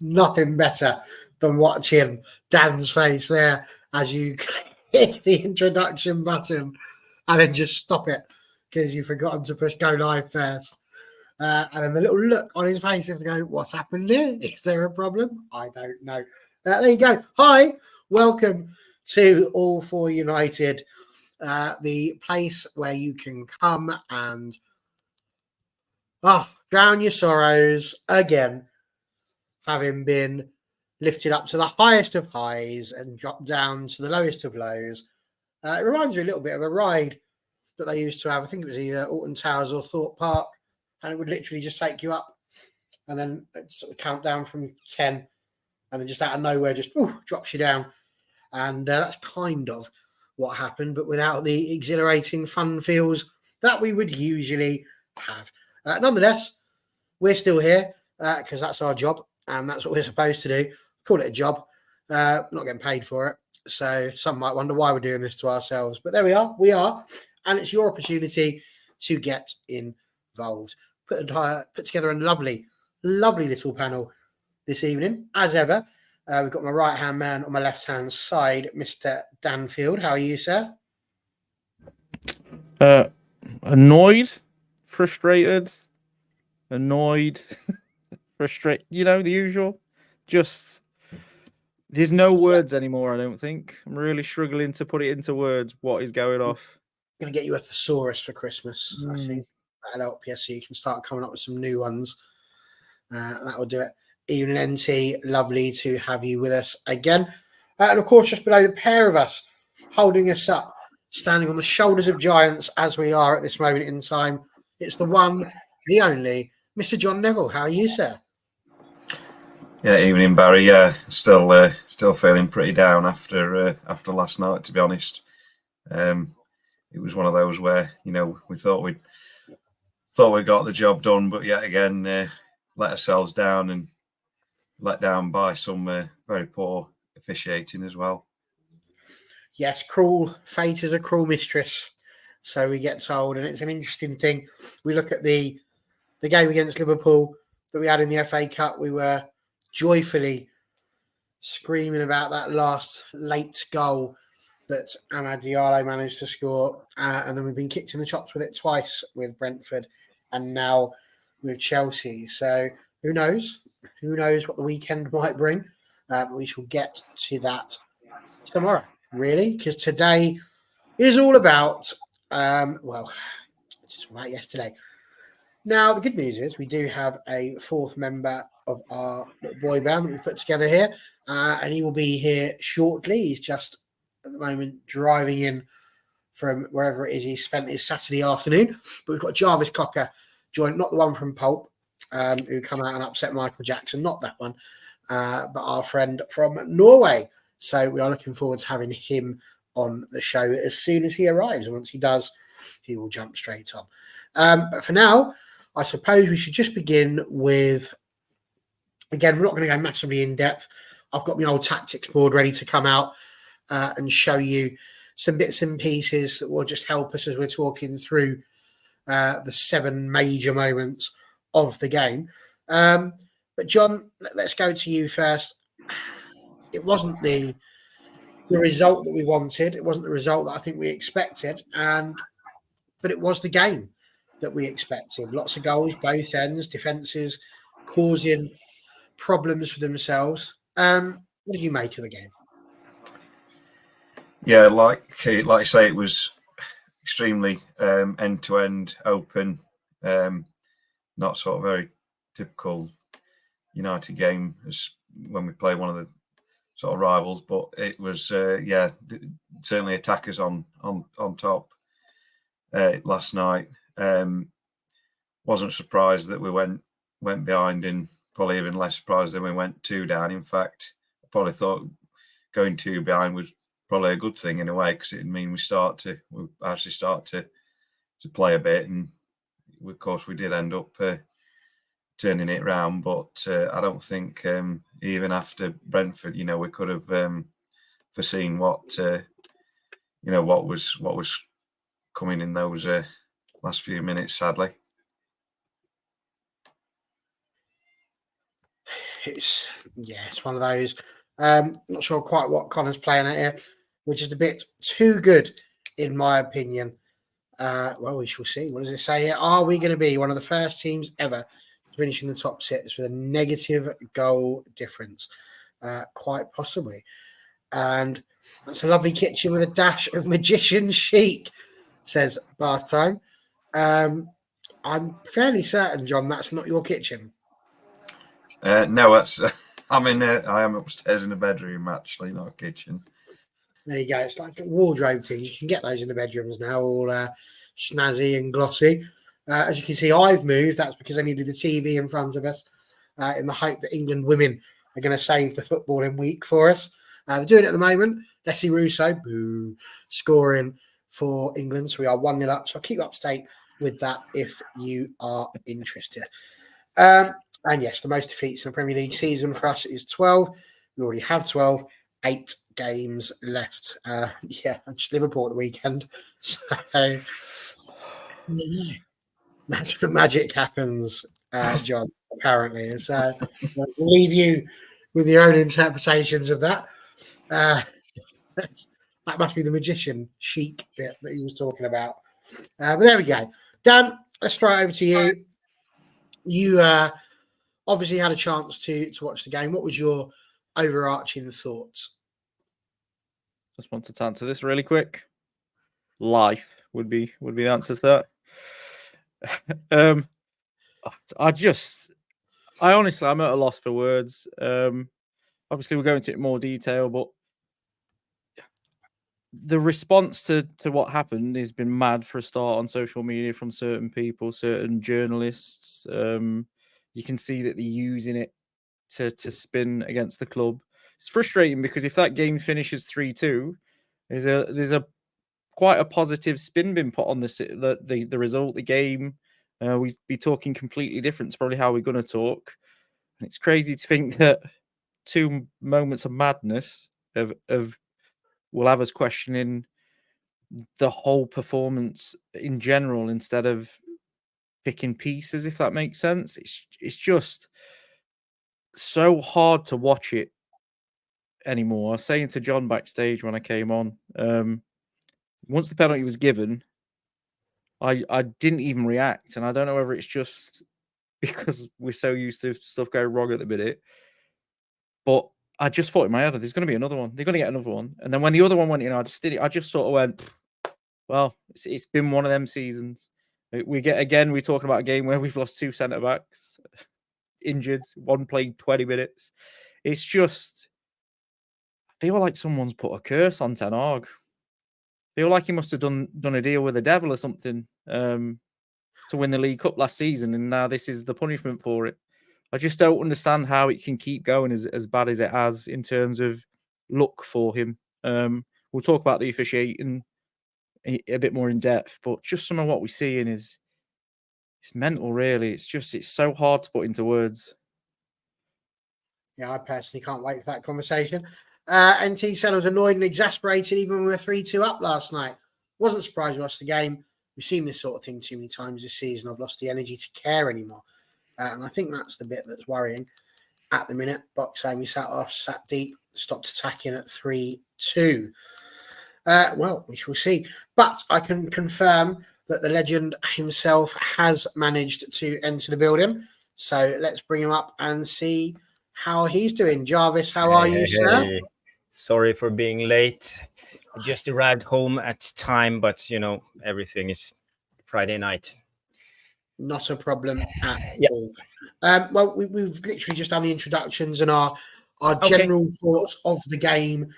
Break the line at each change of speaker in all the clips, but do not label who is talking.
nothing better than watching Dan's face there as you click the introduction button and then just stop it because you've forgotten to push go live first. And then the little look on his face of to go, what's happened here? Is there a problem? I don't know. There you go. Hi, welcome to All for United, the place where you can come and drown your sorrows again, having been lifted up to the highest of highs and dropped down to the lowest of lows. It reminds me a little bit of a ride that they used to have. I think it was either Alton Towers or Thorpe Park, and it would literally just take you up and then sort of count down from 10 and then just out of nowhere just drops you down. And that's kind of what happened, but without the exhilarating fun feels that we would usually have. Nonetheless, we're still here because that's our job and that's what we're supposed to do. Call it a job, not getting paid for it. So some might wonder why we're doing this to ourselves, but there we are, and it's your opportunity to get involved. Put together a lovely little panel this evening, as ever. We've got my right-hand man on my left-hand side, Mr. Danfield. How are you, sir?
Annoyed, frustrated, frustrated. You know, the usual. Just there's no words anymore. I don't think. I'm really struggling to put it into words. What is going off?
I'm gonna get you a thesaurus for Christmas. I think that'll help you, so you can start coming up with some new ones. That will do it. Evening NT, lovely to have you with us again. And of course, just below the pair of us, holding us up, standing on the shoulders of giants as we are at this moment in time, it's the one, the only, Mr. John Neville. How are you, sir?
Yeah, evening, Barry. Yeah, still feeling pretty down after last night, to be honest. It was one of those where, you know, we thought we got the job done, but yet again let ourselves down and let down by some very poor officiating as well.
Yes, cruel fate is a cruel mistress, so we get told, and it's an interesting thing. We look at the game against Liverpool that we had in the FA Cup. We were joyfully screaming about that last late goal that Amad Diallo managed to score, and then we've been kicked in the chops with it twice with Brentford and now with Chelsea. So who knows what the weekend might bring, but we shall get to that tomorrow, really, because today is all about it's just about yesterday. Now, the good news is we do have a fourth member of our boy band that we put together here, and he will be here shortly. He's just at the moment driving in from wherever it is he spent his Saturday afternoon. But we've got Jarvis Cocker joined, not the one from Pulp, who come out and upset Michael Jackson, not that one, but our friend from Norway. So we are looking forward to having him on the show as soon as he arrives. And once he does, he will jump straight on. But for now, I suppose we should just begin with, again, we're not going to go massively in depth. I've got my old tactics board ready to come out and show you some bits and pieces that will just help us as we're talking through the 7 major moments of the game. But John, let's go to you first. It wasn't the result that we wanted. It wasn't the result that I think we expected, but it was the game that we expected. Lots of goals, both ends, defences causing problems for themselves. What did you make of the game?
Yeah, like you say, it was extremely end-to-end open, not sort of very typical United game as when we play one of the sort of rivals, but it was certainly attackers on top last night. Wasn't surprised that we went behind, and probably even less surprised that we went 2 down. In fact, I probably thought going 2 behind was probably a good thing in a way, because it mean we actually start to play a bit, and of course we did end up turning it round. But I don't think even after Brentford, we could have foreseen what was coming in those last few minutes, sadly.
it's one of those. Not sure quite what Connor's playing at here, which is a bit too good, in my opinion. Well, we shall see. What does it say here? Are we going to be one of the first teams ever to finish in the top six with a negative goal difference? Quite possibly. And that's a lovely kitchen with a dash of magician chic, says Bath Time. I'm fairly certain, John, that's not your kitchen.
No, that's I'm in there. I am upstairs in the bedroom, actually, not a kitchen.
There you go. It's like wardrobe things. You can get those in the bedrooms now, all snazzy and glossy. As you can see, I've moved. That's because I needed the TV in front of us in the hope that England women are going to save the footballing week for us. They're doing it at the moment. Leslie Russo, boo, scoring for England. So we are 1-0 up. So I'll keep you up to date with that if you are interested. And yes, the most defeats in the Premier League season for us is 12. We already have 12, 8 games left. Just Liverpool at the weekend. So that's where the magic happens, John, apparently. And so we'll leave you with your own interpretations of that. That must be the magician chic bit that he was talking about. But there we go. Dan, let's throw it over to you. You obviously had a chance to watch the game. What was your overarching thoughts?
Just wanted to answer this really quick. Life would be the answer to that. I'm at a loss for words. Obviously, we'll go into it in more detail, but the response to what happened has been mad for a start on social media from certain people, certain journalists. You can see that they're using it to spin against the club. It's frustrating because if that game finishes 3-2, there's a quite a positive spin being put on the result, the game. We'd be talking completely different to probably how we're going to talk. And it's crazy to think that 2 moments of madness will have us questioning the whole performance in general instead of picking pieces, if that makes sense. It's just so hard to watch it anymore. I was saying to John backstage when I came on, once the penalty was given, I didn't even react, and I don't know whether it's just because we're so used to stuff going wrong at the minute, but I just thought in my head, there's going to be another one. They're going to get another one. And then when the other one went in, I just did it. I just sort of went, well, it's been one of them seasons. We're talking about a game where we've lost 2 centre-backs, injured, one played 20 minutes. It's just, I feel like someone's put a curse on Ten Hag. I feel like he must have done a deal with the devil or something to win the League Cup last season, and now this is the punishment for it. I just don't understand how it can keep going as bad as it has in terms of luck for him. We'll talk about the officiating a bit more in depth, but just some of what we're seeing it's mental, really. It's so hard to put into words.
Yeah, I personally can't wait for that conversation. NT said I was annoyed and exasperated even when we were 3-2 up last night. Wasn't surprised we lost the game. We've seen this sort of thing too many times this season. I've lost the energy to care anymore. And I think that's the bit that's worrying at the minute. Box saying we sat deep, stopped attacking at 3-2. Well, we shall see. But I can confirm that the legend himself has managed to enter the building. So let's bring him up and see how he's doing. Jarvis, how are you, sir?
Sorry for being late. I just arrived home at time, but everything is Friday night.
Not a problem at all. Well, we've literally just done the introductions and our general thoughts of the game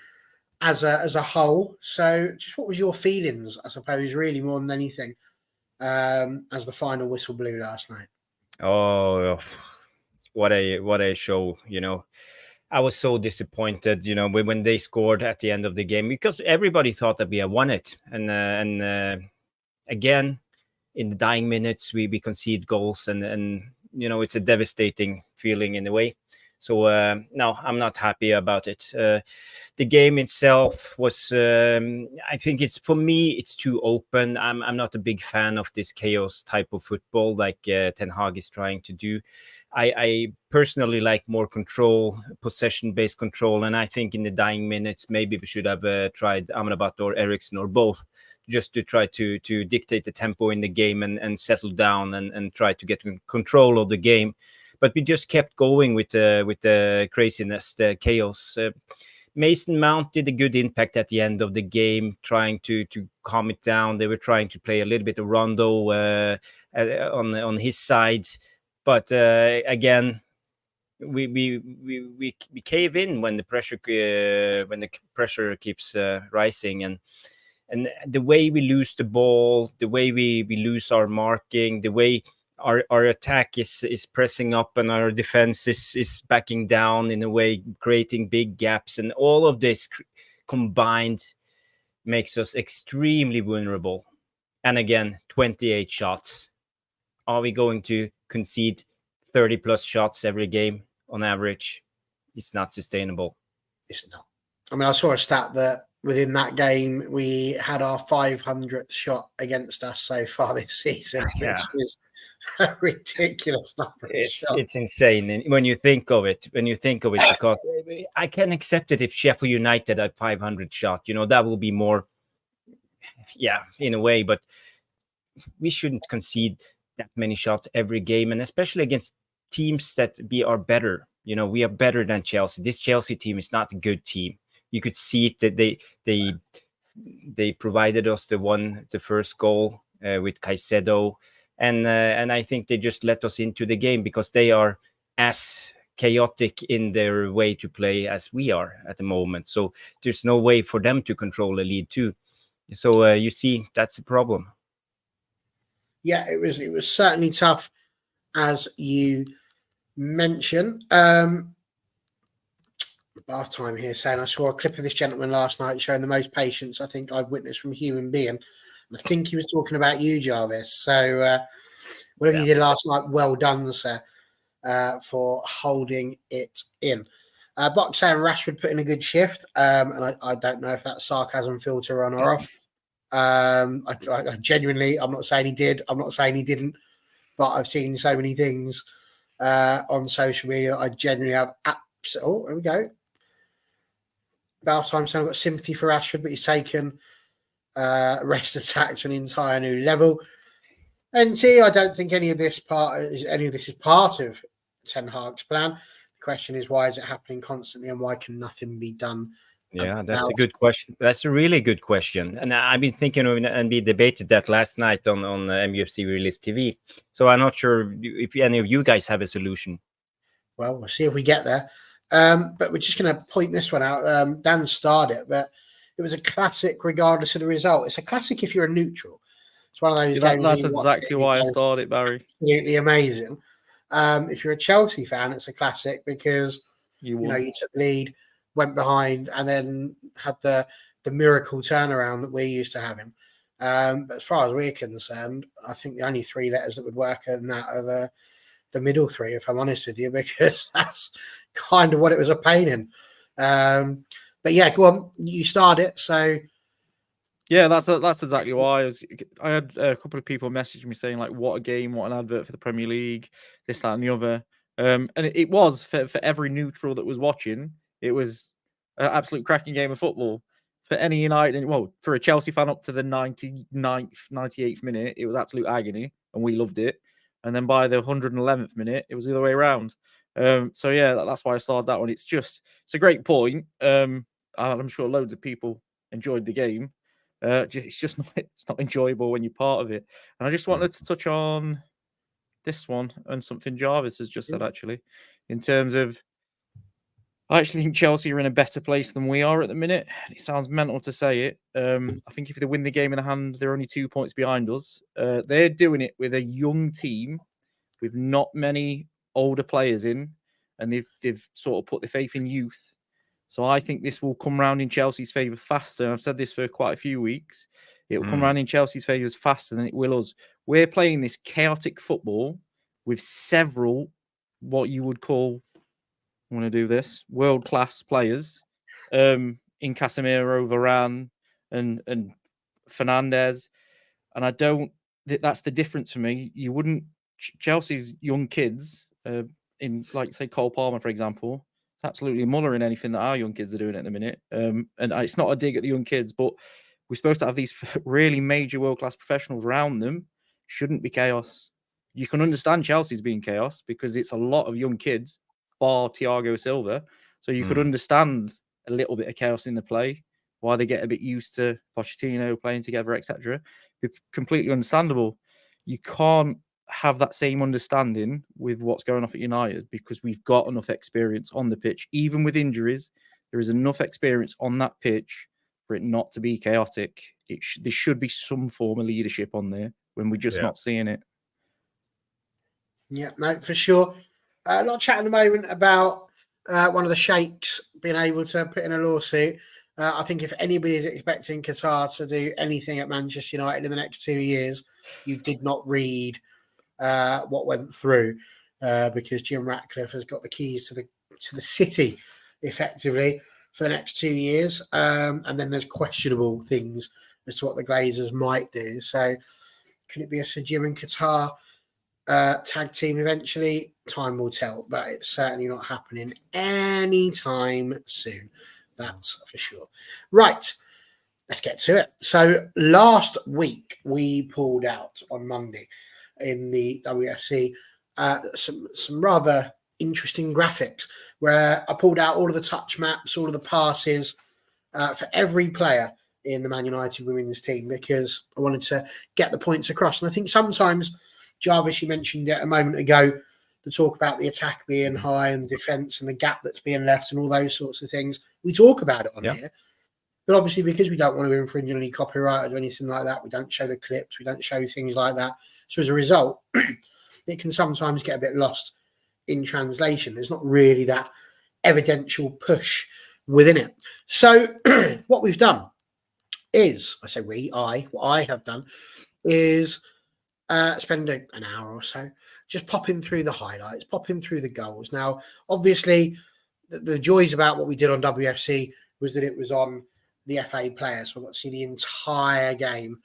as a whole. So just what was your feelings, I suppose, really more than anything, as the final whistle blew last night?
Oh, what a show, I was so disappointed, when they scored at the end of the game, because everybody thought that we had won it. And again, in the dying minutes, we concede goals, and it's a devastating feeling in a way. So no, I'm not happy about it. The game itself was, I think for me, it's too open. I'm not a big fan of this chaos type of football like Ten Hag is trying to do. I personally like more control, possession-based control, and I think in the dying minutes maybe we should have tried Amrabat or Eriksson or both, just to try to dictate the tempo in the game and settle down and try to get control of the game. But we just kept going with the craziness, the chaos. Mason Mount did a good impact at the end of the game, trying to calm it down. They were trying to play a little bit of rondo on his side, but again, we cave in when the pressure keeps rising, and the way we lose the ball, the way we lose our marking, the way our attack is pressing up and our defense is backing down in a way, creating big gaps, and all of this combined makes us extremely vulnerable. And again, 28 shots. Are we going to concede 30 plus shots every game on average? It's not sustainable.
It's not. I mean, I saw a stat that within that game we had our 500th shot against us so far this season, which is a ridiculous number.
It's insane. And when you think of it, because I can accept it if Sheffield United had 500 shot, that will be more, in a way, but we shouldn't concede that many shots every game, and especially against teams that are better. We are better than Chelsea. This Chelsea team is not a good team. You could see it that they provided us the first goal with Caicedo, and I think they just let us into the game because they are as chaotic in their way to play as we are at the moment. So there's no way for them to control a lead too. So you see, that's a problem.
Yeah, it was certainly tough, as you mentioned. Bath time here saying I saw a clip of this gentleman last night showing the most patience I think I've witnessed from a human being. And I think he was talking about you, Jarvis. So whatever you did last night, well done, sir, for holding it in. Box saying Rashford put in a good shift, and I don't know if that's sarcasm filter on or off. I genuinely, I'm not saying he did, I'm not saying he didn't, but I've seen so many things on social media that I genuinely have oh, there we go. Baltime saying I've got sympathy for Rashford, but he's taken rest attack to an entire new level. NT, I don't think any of this is part of Ten Hag's plan. The question is, why is it happening constantly, and why can nothing be done?
Yeah, that's a good question. That's a really good question, and I've been thinking of it, and we debated that last night on MUFC Release TV. So I'm not sure if any of you guys have a solution.
Well, we'll see if we get there. But we're just going to point this one out. Dan starred it, but it was a classic regardless of the result. It's a classic if you're a neutral. It's one of those games.
That's exactly why I started it, Barry.
Absolutely amazing. If you're a Chelsea fan, it's a classic because you took the lead, went behind, and then had the miracle turnaround that we're used to having. But as far as we're concerned, I think the only three letters that would work in that are the middle three, if I'm honest with you, because that's kind of what it was a pain in. But yeah, go on. You start it, so
yeah, that's exactly why. I had a couple of people message me saying like, "What a game! What an advert for the Premier League! This, that, and the other." And it was for every neutral that was watching. It was an absolute cracking game of football. For any United, well, for a Chelsea fan up to the 99th, 98th minute, it was absolute agony, and we loved it. And then by the 111th minute, it was the other way around. So yeah, that's why I started that one. It's a great point. I'm sure loads of people enjoyed the game. It's not enjoyable when you're part of it. And I just wanted to touch on this one and something Jarvis has just said, actually, in terms of, I actually think Chelsea are in a better place than we are at the minute. It sounds mental to say it. I think if they win the game in the hand, they're only 2 points behind us. They're doing it with a young team with not many older players in, and they've sort of put their faith in youth. So I think this will come round in Chelsea's favour faster. I've said this for quite a few weeks. It will come round in Chelsea's favours faster than it will us. We're playing this chaotic football with several, what you would call, I'm going to do this, world-class players in Casemiro, Varane, and Fernandez. And that's the difference for me. You wouldn't, Chelsea's young kids, in, like, say, Cole Palmer, for example. It's absolutely mullering anything that our young kids are doing at the minute. And it's not a dig at the young kids, but we're supposed to have these really major world-class professionals around them. Shouldn't be chaos. You can understand Chelsea's being chaos because it's a lot of young kids, bar Thiago Silva. So you could understand a little bit of chaos in the play, why they get a bit used to Pochettino playing together, etc. It's completely understandable. You can't have that same understanding with what's going on at United because we've got enough experience on the pitch. Even with injuries, there is enough experience on that pitch for it not to be chaotic. There should be some form of leadership on there when we're just not seeing it.
Yeah, no, for sure. A lot of chat at the moment about one of the sheikhs being able to put in a lawsuit. I think if anybody is expecting Qatar to do anything at Manchester United in the next 2 years, you did not read what went through because Jim Ratcliffe has got the keys to the city effectively for the next 2 years. And then there's questionable things as to what the Glazers might do. So could it be a Sir Jim and Qatar tag team eventually? Time will tell, but it's certainly not happening anytime soon. That's for sure. Right, let's get to it. So last week we pulled out on Monday in the WFC some rather interesting graphics where I pulled out all of the touch maps, all of the passes for every player in the Man United women's team because I wanted to get the points across. And I think sometimes, Jarvis, you mentioned it a moment ago, to talk about the attack being high and the defence and the gap that's being left and all those sorts of things. We talk about it on here. But obviously, because we don't want to infringe on any copyright or anything like that, we don't show the clips, we don't show things like that. So as a result, it can sometimes get a bit lost in translation. There's not really that evidential push within it. So what we've done is, I say what I have done is spend an hour or so just popping through the highlights, popping through the goals. Now, obviously, the joys about what we did on WFC was that it was on the FA player, so I got to see the entire game,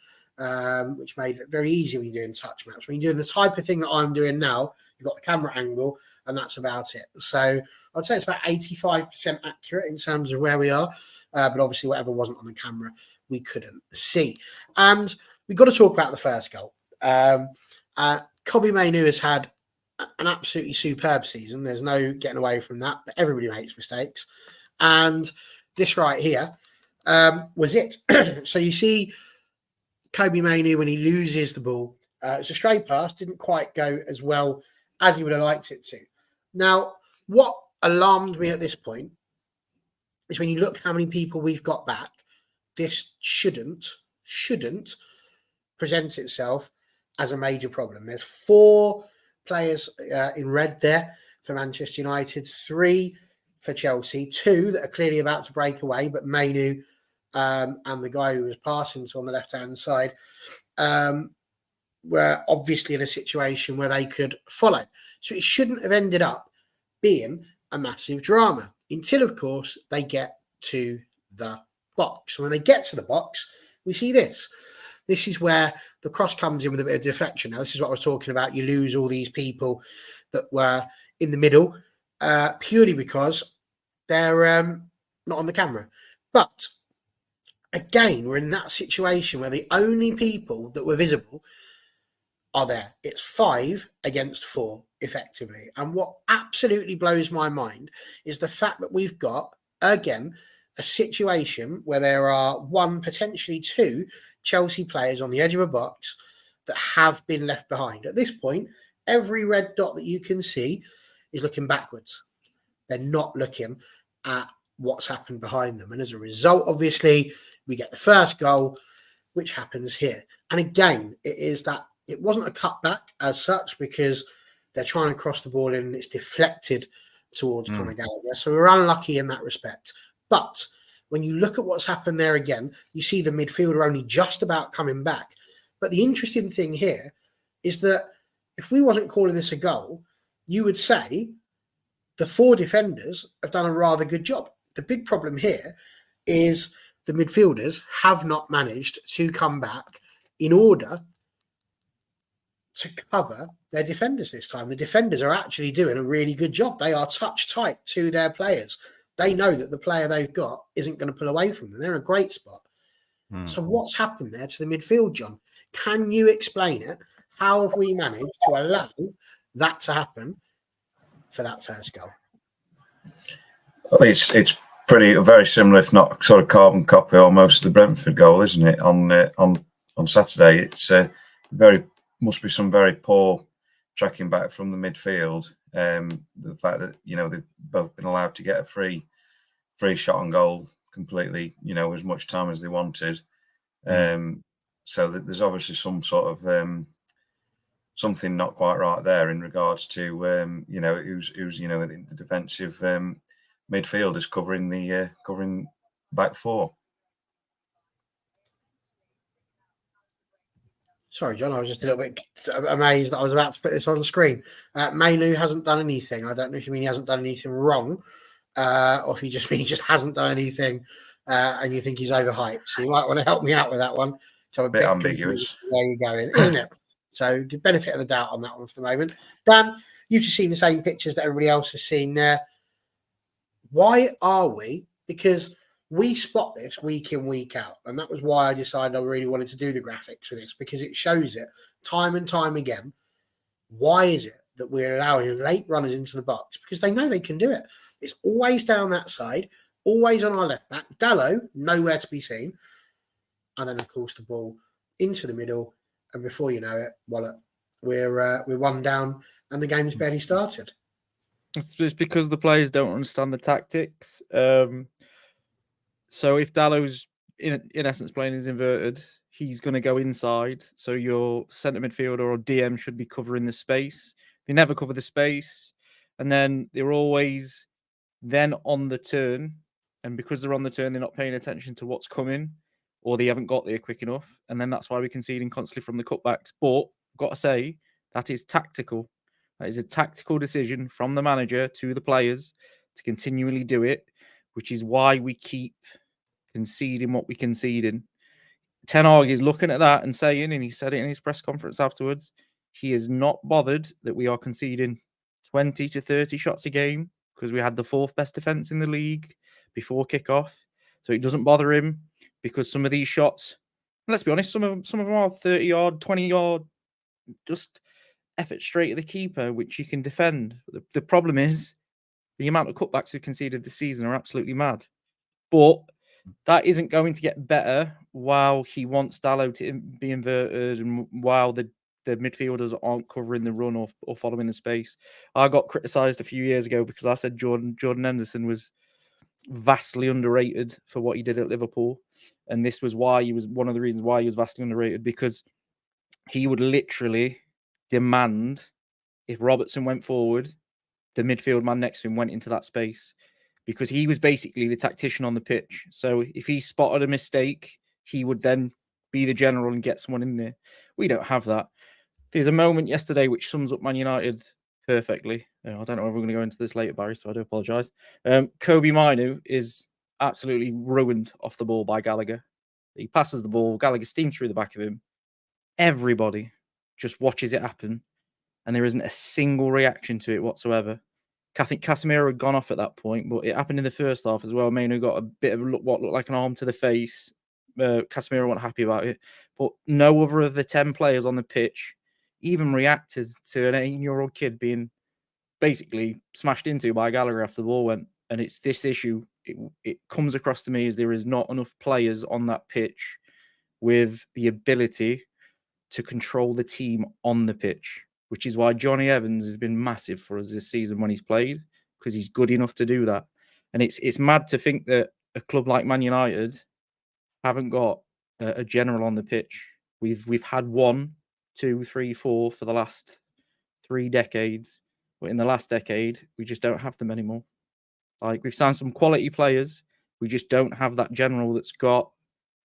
which made it very easy when you're doing touch maps. When you're doing the type of thing that I'm doing now, you've got the camera angle, and that's about it. So I'd say it's about 85% accurate in terms of where we are, but obviously whatever wasn't on the camera, we couldn't see. And we've got to talk about the first goal. Kobbie Mainoo has had an absolutely superb season. There's no getting away from that, but everybody makes mistakes. And this right here was it. So you see Kobbie Mainoo when he loses the ball. It's a straight pass, didn't quite go as well as he would have liked it to. Now, what alarmed me at this point is when you look how many people we've got back, this shouldn't present itself as a major problem. There's 4 players in red there for Manchester United, 3 for Chelsea, 2 that are clearly about to break away, but Mainoo and the guy who was passing to on the left-hand side were obviously in a situation where they could follow. So it shouldn't have ended up being a massive drama until, of course, they get to the box. So when they get to the box, we see this. This is where the cross comes in with a bit of deflection. Now, this is what I was talking about. You lose all these people that were in the middle purely because they're not on the camera. But again, we're in that situation where the only people that were visible are there. It's 5 against 4, effectively. And what absolutely blows my mind is the fact that we've got, again, a situation where there are 1, potentially 2 Chelsea players on the edge of a box that have been left behind. At this point, every red dot that you can see is looking backwards. They're not looking at what's happened behind them. And as a result, obviously, we get the first goal, which happens here. And again, it wasn't a cutback as such because they're trying to cross the ball in and it's deflected towards Conor Gallagher. So we're unlucky in that respect. But when you look at what's happened there again, you see the midfielder only just about coming back. But the interesting thing here is that if we wasn't calling this a goal, you would say the 4 defenders have done a rather good job. The big problem here is the midfielders have not managed to come back in order to cover their defenders this time. The defenders are actually doing a really good job. They are touch tight to their players. They know that the player they've got isn't going to pull away from them. They're in a great spot. So what's happened there to the midfield, John? Can you explain it? How have we managed to allow that to happen for that first goal?
Well, it's very similar, if not sort of carbon copy, almost to the Brentford goal, isn't it? On Saturday, it's must be some very poor tracking back from the midfield. The fact that they've both been allowed to get a free shot on goal completely, as much time as they wanted. So that there's obviously some sort of something not quite right there in regards to who's the defensive midfielders covering back four.
Sorry, John, I was just a little bit amazed that I was about to put this on the screen. Mainu hasn't done anything. I don't know if you mean he hasn't done anything wrong, or if you just mean he just hasn't done anything and you think he's overhyped. So you might want to help me out with that one. So I'm a bit
ambiguous.
Where you're going, isn't it? So the benefit of the doubt on that one for the moment. Dan, you've just seen the same pictures that everybody else has seen there. Why are we? Because we spot this week in, week out. And that was why I decided I really wanted to do the graphics for this, because it shows it time and time again. Why is it that we're allowing late runners into the box? Because they know they can do it. It's always down that side, always on our left back. Dallo, nowhere to be seen. And then, of course, the ball into the middle. And before you know it, we're one down and the game's barely started.
It's because the players don't understand the tactics. So if Dallo's in essence playing is inverted, he's going to go inside. So your centre midfielder or DM should be covering the space. They never cover the space, and then they're always then on the turn. And because they're on the turn, they're not paying attention to what's coming, or they haven't got there quick enough. And then that's why we're conceding constantly from the cutbacks. But I've got to say, that is tactical. That is a tactical decision from the manager to the players to continually do it, which is why we keep conceding what we conceding. Ten Hag is looking at that and saying, and he said it in his press conference afterwards, he is not bothered that we are conceding 20 to 30 shots a game because we had the fourth best defense in the league before kickoff. So it doesn't bother him because some of these shots, let's be honest, some of them are 30 yard, 20 yard, just effort straight at the keeper, which you can defend. The problem is the amount of cutbacks we've conceded this season are absolutely mad. But that isn't going to get better while he wants Dallo to be inverted and while the midfielders aren't covering the run or following the space. I got criticised a few years ago because I said Jordan Henderson was vastly underrated for what he did at Liverpool. And this was why he was one of the reasons why he was vastly underrated, because he would literally demand, if Robertson went forward, the midfield man next to him went into that space, because he was basically the tactician on the pitch. So if he spotted a mistake, he would then be the general and get someone in there. We don't have that. There's a moment yesterday which sums up Man United perfectly. I don't know if we're going to go into this later, Barry, so I do apologise. Kobe Mainu is absolutely ruined off the ball by Gallagher. He passes the ball, Gallagher steams through the back of him. Everybody just watches it happen, and there isn't a single reaction to it whatsoever. I think Casemiro had gone off at that point, but it happened in the first half as well. Mainu got a bit of what looked like an arm to the face. Casemiro wasn't happy about it, but no other of the 10 players on the pitch even reacted to an 18-year-old kid being basically smashed into by Gallagher after the ball went. And it's this issue. It comes across to me as there is not enough players on that pitch with the ability to control the team on the pitch, which is why Johnny Evans has been massive for us this season when he's played, because he's good enough to do that. And it's mad to think that a club like Man United haven't got a general on the pitch. We've had 1, 2, 3, 4 for the last 3 decades, but in the last decade we just don't have them anymore. Like, we've signed some quality players, we just don't have that general that's got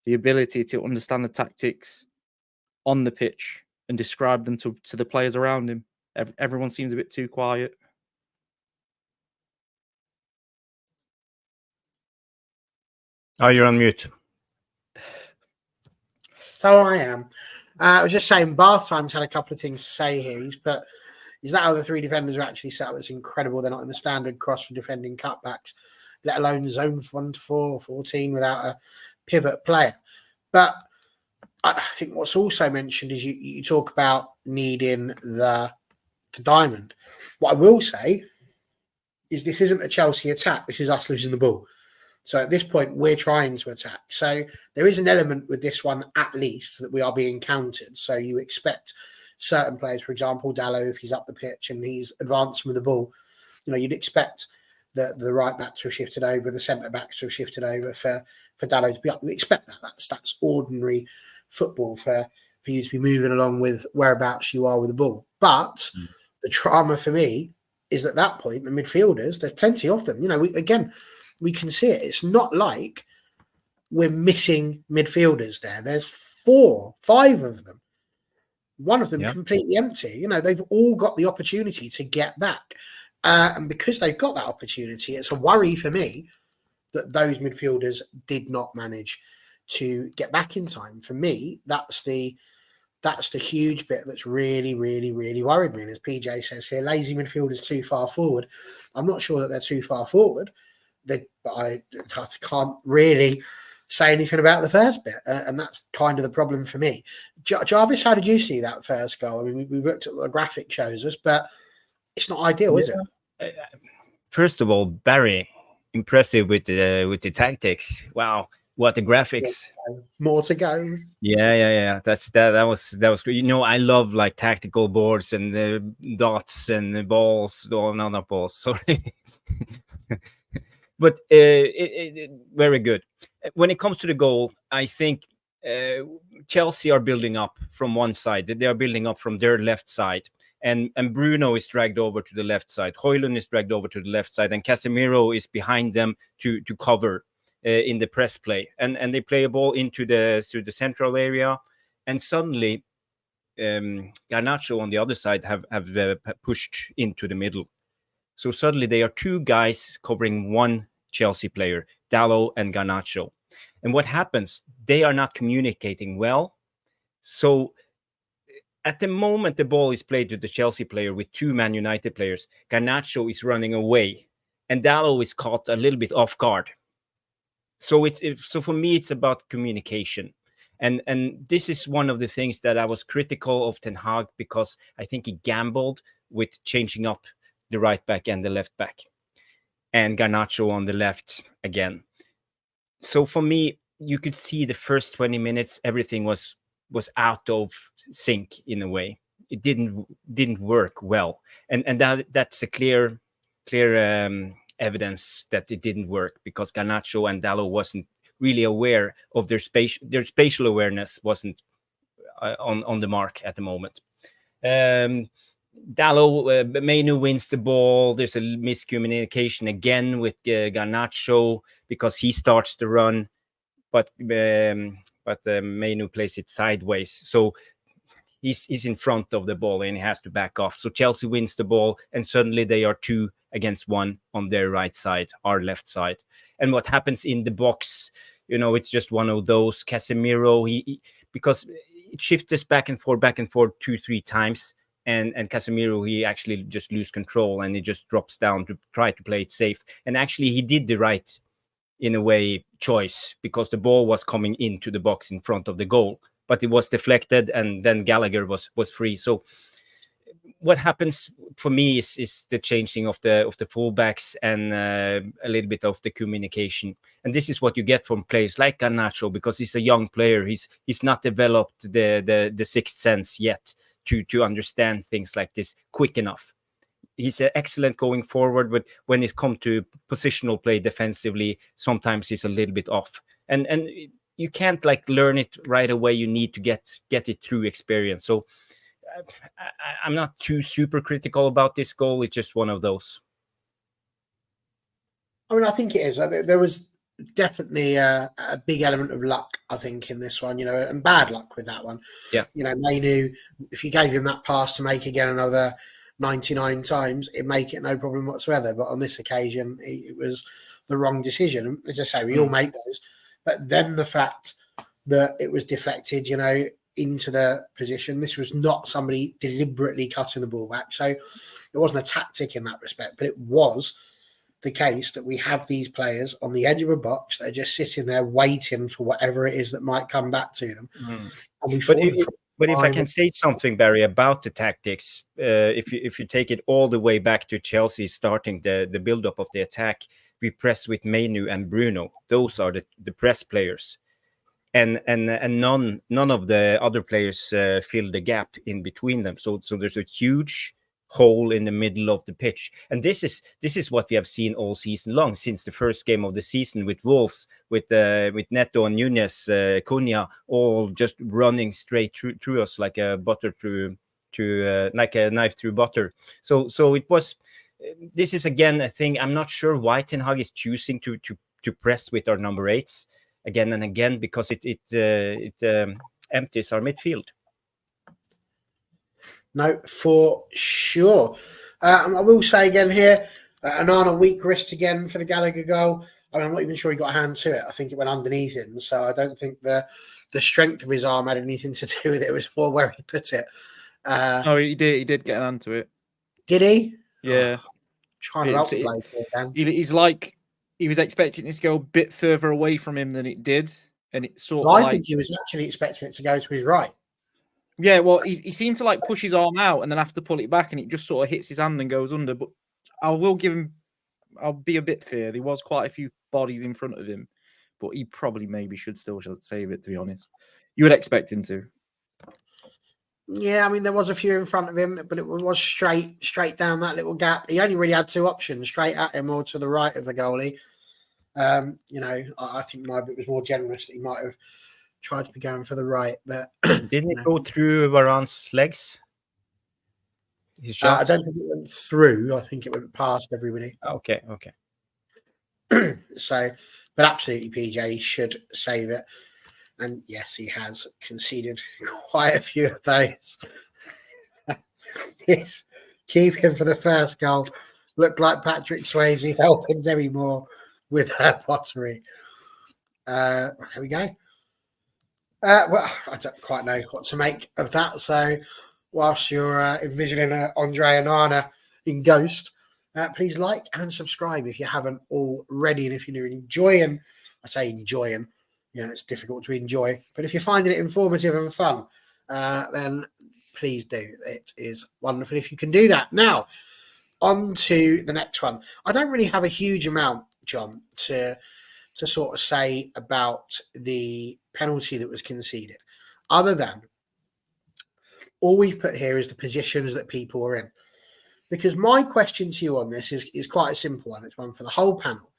the ability to understand the tactics on the pitch and describe them to the players around him. Everyone seems a bit too quiet.
Oh, you're on mute.
So I am. I was just saying, Bath Times had a couple of things to say here. He's put, is that how the 3 defenders are actually set up? It's incredible. They're not in the standard cross for defending cutbacks, let alone zone 1 to 4, 14 without a pivot player. But I think what's also mentioned is you talk about needing the diamond. What I will say is this isn't a Chelsea attack. This is us losing the ball. So at this point, we're trying to attack. So there is an element with this one, at least, that we are being countered. So you expect certain players, for example, Dallo, if he's up the pitch and he's advancing with the ball, you'd expect the right back to have shifted over, the centre backs to have shifted over for Dallo to be up. We expect that. That's ordinary football for you to be moving along with whereabouts you are with the ball. But the drama for me is at that point, the midfielders, there's plenty of them. We can see it. It's not like we're missing midfielders there. There's 4, 5 of them. One of them completely empty. They've all got the opportunity to get back. And because they've got that opportunity, it's a worry for me that those midfielders did not manage to get back in time. For me, that's the huge bit that's really, really, really worried me. And as PJ says here, lazy midfielders too far forward. I'm not sure that they're too far forward. But I can't really say anything about the first bit, and that's kind of the problem for me. Jarvis, how did you see that first goal? I mean, we've looked at what the graphic shows us, but it's not ideal, is it?
First of all, Barry, impressive with the tactics. Wow, what the graphics!
More to go.
Yeah. That was good. I love like tactical boards and the dots and the balls. Oh, no, not balls. Sorry. But very good. When it comes to the goal, I think Chelsea are building up from one side. They are building up from their left side. And Bruno is dragged over to the left side. Højlund is dragged over to the left side. And Casemiro is behind them to cover in the press play. And they play a ball into the central area. And suddenly, Garnacho on the other side have pushed into the middle. So suddenly they are 2 guys covering one Chelsea player, Dallo and Garnacho. And what happens? They are not communicating well. So at the moment the ball is played to the Chelsea player with 2 Man United players, Garnacho is running away and Dallo is caught a little bit off guard. So so for me, it's about communication. And this is one of the things that I was critical of Ten Hag, because I think he gambled with changing up the right back and the left back, and Garnacho on the left again. So for me, you could see the first 20 minutes, everything was out of sync in a way. It didn't work well, and that's a clear evidence that it didn't work, because Garnacho and Dallo wasn't really aware of their spatial awareness wasn't on the mark at the moment. Dallo, Mainu wins the ball. There's a miscommunication again with Garnacho, because he starts the run, but Mainu plays it sideways. So he's in front of the ball and he has to back off. So Chelsea wins the ball, and suddenly they are 2 against 1 on their right side, our left side. And what happens in the box, it's just one of those. Casemiro, he because it shifts back and forth 2-3 times. And Casemiro, he actually just lose control and he just drops down to try to play it safe. And actually he did the right, in a way, choice, because the ball was coming into the box in front of the goal, but it was deflected and then Gallagher was free. So what happens for me is the changing of the fullbacks and a little bit of the communication. And this is what you get from players like Garnacho, because he's a young player. He's not developed the sixth sense yet to understand things like this quick enough. He's excellent going forward, but when it comes to positional play defensively, sometimes he's a little bit off. And you can't learn it right away. You need to get it through experience. So I'm not too super critical about this goal. It's just one of those.
I mean, I think it is. There was definitely a big element of luck, I think, in this one, and bad luck with that one.
Yeah.
Mainu, if you gave him that pass to make again another 99 times, it'd make it no problem whatsoever. But on this occasion, it was the wrong decision. And as I say, we all make those. But then the fact that it was deflected, into the position. This was not somebody deliberately cutting the ball back. So it wasn't a tactic in that respect, but it was the case that we have these players on the edge of a box that are just sitting there waiting for whatever it is that might come back to them. And we
But if I can say something, Barry, about the tactics, if you take it all the way back to Chelsea starting the build-up of the attack, we press with Mainu and Bruno. Those are the press players, and none of the other players fill the gap in between them. So there's a huge hole in the middle of the pitch, and this is what we have seen all season long, since the first game of the season with Wolves, with Neto and Nunes, Cunha, all just running straight through us like a butter through like a knife through butter. So it was. This is again a thing. I'm not sure why Ten Hag is choosing to press with our number 8s again and again, because it empties our midfield.
No, for sure. I will say again here, Onana weak wrist again for the Gallagher goal. I mean, I'm not even sure he got a hand to it. I think it went underneath him. So I don't think the strength of his arm had anything to do with it. It was more where he put it.
Oh, he did. He did get an hand to it.
Did he?
Yeah.
Oh, trying to help play to it then.
He's like, he was expecting it to go a bit further away from him than it did. And it sort of
I think he was actually expecting it to go to his right.
Yeah, well, he seemed to like push his arm out and then have to pull it back, and it just sort of hits his hand and goes under. But I'll be a bit fair. There was quite a few bodies in front of him, but he probably maybe should save it, to be honest. You would expect him to.
Yeah, I mean, there was a few in front of him, but it was straight down that little gap. He only really had two options, straight at him or to the right of the goalie. I think my bit was more generous that he might have tried to be going for the right, but
didn't it go through Varane's legs?
I don't think it went through. I think it went past everybody.
Okay.
So, but absolutely, PJ should save it, and yes, he has conceded quite a few of those. Yes, keep him for the first goal. Looked like Patrick Swayze helping Demi Moore with her pottery. There we go. Well, I don't quite know what to make of that. So, whilst you're envisioning Andre Onana in Ghost, please like and subscribe if you haven't already. And if you're enjoying, I say enjoying, it's difficult to enjoy, but if you're finding it informative and fun, then please do. It is wonderful if you can do that. Now, on to the next one. I don't really have a huge amount, John, to sort of say about the penalty that was conceded, other than all we've put here is the positions that people are in. Because my question to you on this is quite a simple one. It's one for the whole panel.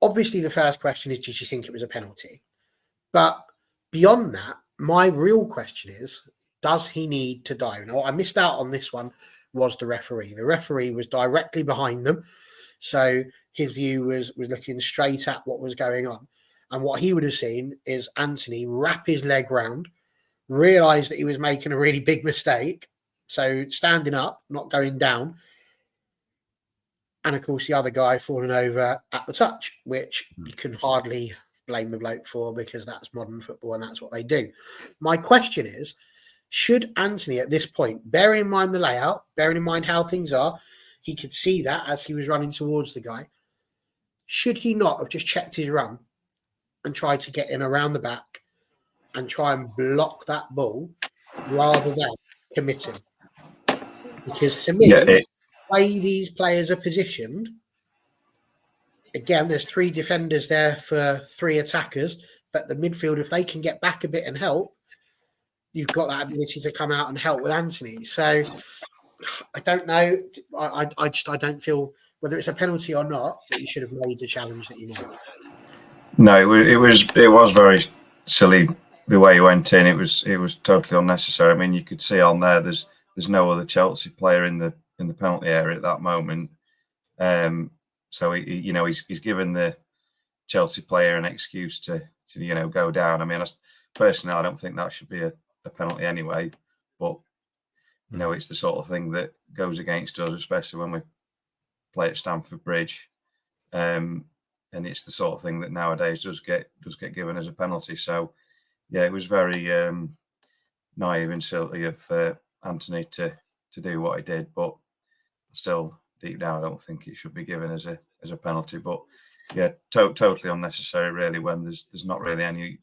Obviously, the first question is, did you think it was a penalty? But beyond that, my real question is, does he need to dive? Now, I missed out on this one, was the referee. The referee was directly behind them. So his view was looking straight at what was going on. And what he would have seen is Anthony wrap his leg round, realise that he was making a really big mistake. So standing up, not going down. And of course, the other guy falling over at the touch, which you can hardly blame the bloke for, because that's modern football and that's what they do. My question is, should Anthony at this point, bearing in mind the layout, bearing in mind how things are, he could see that as he was running towards the guy, should he not have just checked his run and tried to get in around the back and try and block that ball rather than committing? Because to me, the way these players are positioned, again, there's 3 defenders there for 3 attackers, but the midfield, if they can get back a bit and help, you've got that ability to come out and help with Anthony. So I don't know. I don't feel, whether it's a penalty or not, that you should have made the challenge that you made.
No, it was very silly the way he went in. It was totally unnecessary. I mean, you could see on there, there's no other Chelsea player in the penalty area at that moment. So he's given the Chelsea player an excuse to go down. I mean, personally, I don't think that should be a penalty anyway. But it's the sort of thing that goes against us, especially when we play at Stamford Bridge. And it's the sort of thing that nowadays does get given as a penalty. So yeah, it was very naive and silly of Anthony to do what he did, but still deep down, I don't think it should be given as a penalty. But yeah, totally unnecessary, really, when there's not really any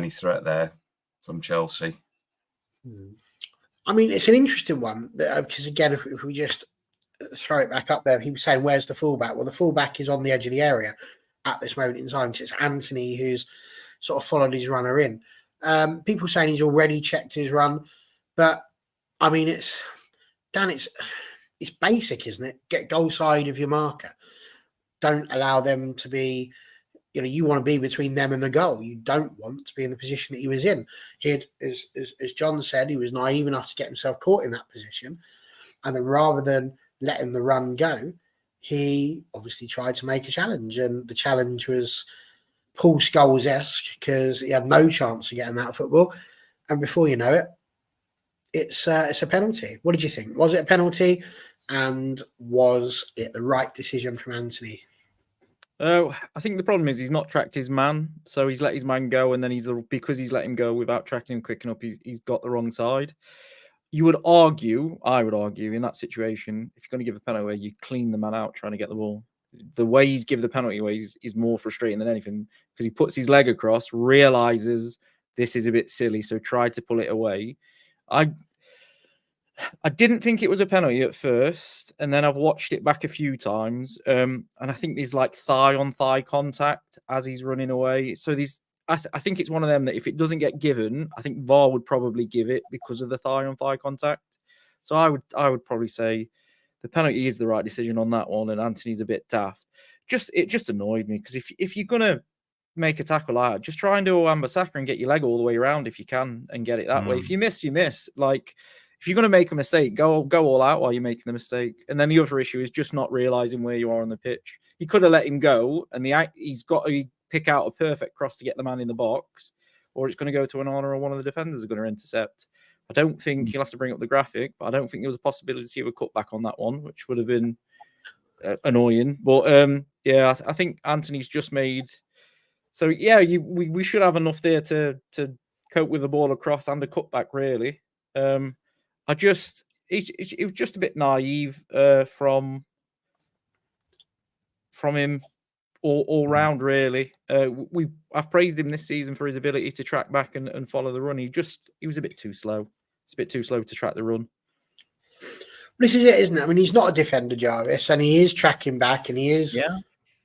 threat there from Chelsea.
I mean, it's an interesting one because again, if we just throw it back up there, he was saying, "Where's the fullback?" Well, the fullback is on the edge of the area at this moment in time because it's Anthony who's sort of followed his runner in. People saying he's already checked his run, but I mean, it's basic, isn't it? Get goal side of your marker. Don't allow them to be. You want to be between them and the goal. You don't want to be in the position that he was in. He had, as John said, he was naive enough to get himself caught in that position. And then rather than letting the run go, he obviously tried to make a challenge. And the challenge was Paul Scholes-esque because he had no chance of getting that football. And before you know it, it's a penalty. What did you think? Was it a penalty? And was it the right decision from Anthony?
I think the problem is he's not tracked his man, so he's let his man go, and then because he's let him go without tracking him quick enough, he's got the wrong side. I would argue, in that situation, if you're going to give a penalty away, you clean the man out trying to get the ball. The way he's given the penalty away is more frustrating than anything because he puts his leg across, realizes this is a bit silly, so tried to pull it away. I didn't think it was a penalty at first, and then I've watched it back a few times, and I think there's like thigh-on-thigh contact as he's running away. So I think it's one of them that if it doesn't get given, I think VAR would probably give it because of the thigh-on-thigh contact. So I would probably say the penalty is the right decision on that one, and Anthony's a bit daft. It just annoyed me because if you're gonna make a tackle out, just try and do a Wan-Bissaka and get your leg all the way around if you can and get it that way. If you miss, you miss. Like, if you're going to make a mistake, go all out while you're making the mistake. And then the other issue is just not realizing where you are on the pitch. He could have let him go, and he's got to pick out a perfect cross to get the man in the box, or it's going to go to an honor, or one of the defenders are going to intercept. I don't think you'll have to bring up the graphic, but I don't think there was a possibility of a cutback on that one, which would have been annoying. But yeah, I think Anthony's just made. So yeah, we should have enough there to cope with the ball across and a cutback, really. It was just a bit naive from him all round, really. I've praised him this season for his ability to track back and follow the run. He was a bit too slow. It's a bit too slow to track the run.
This is it, isn't it? I mean, he's not a defender, Jarvis, and he is tracking back, and he is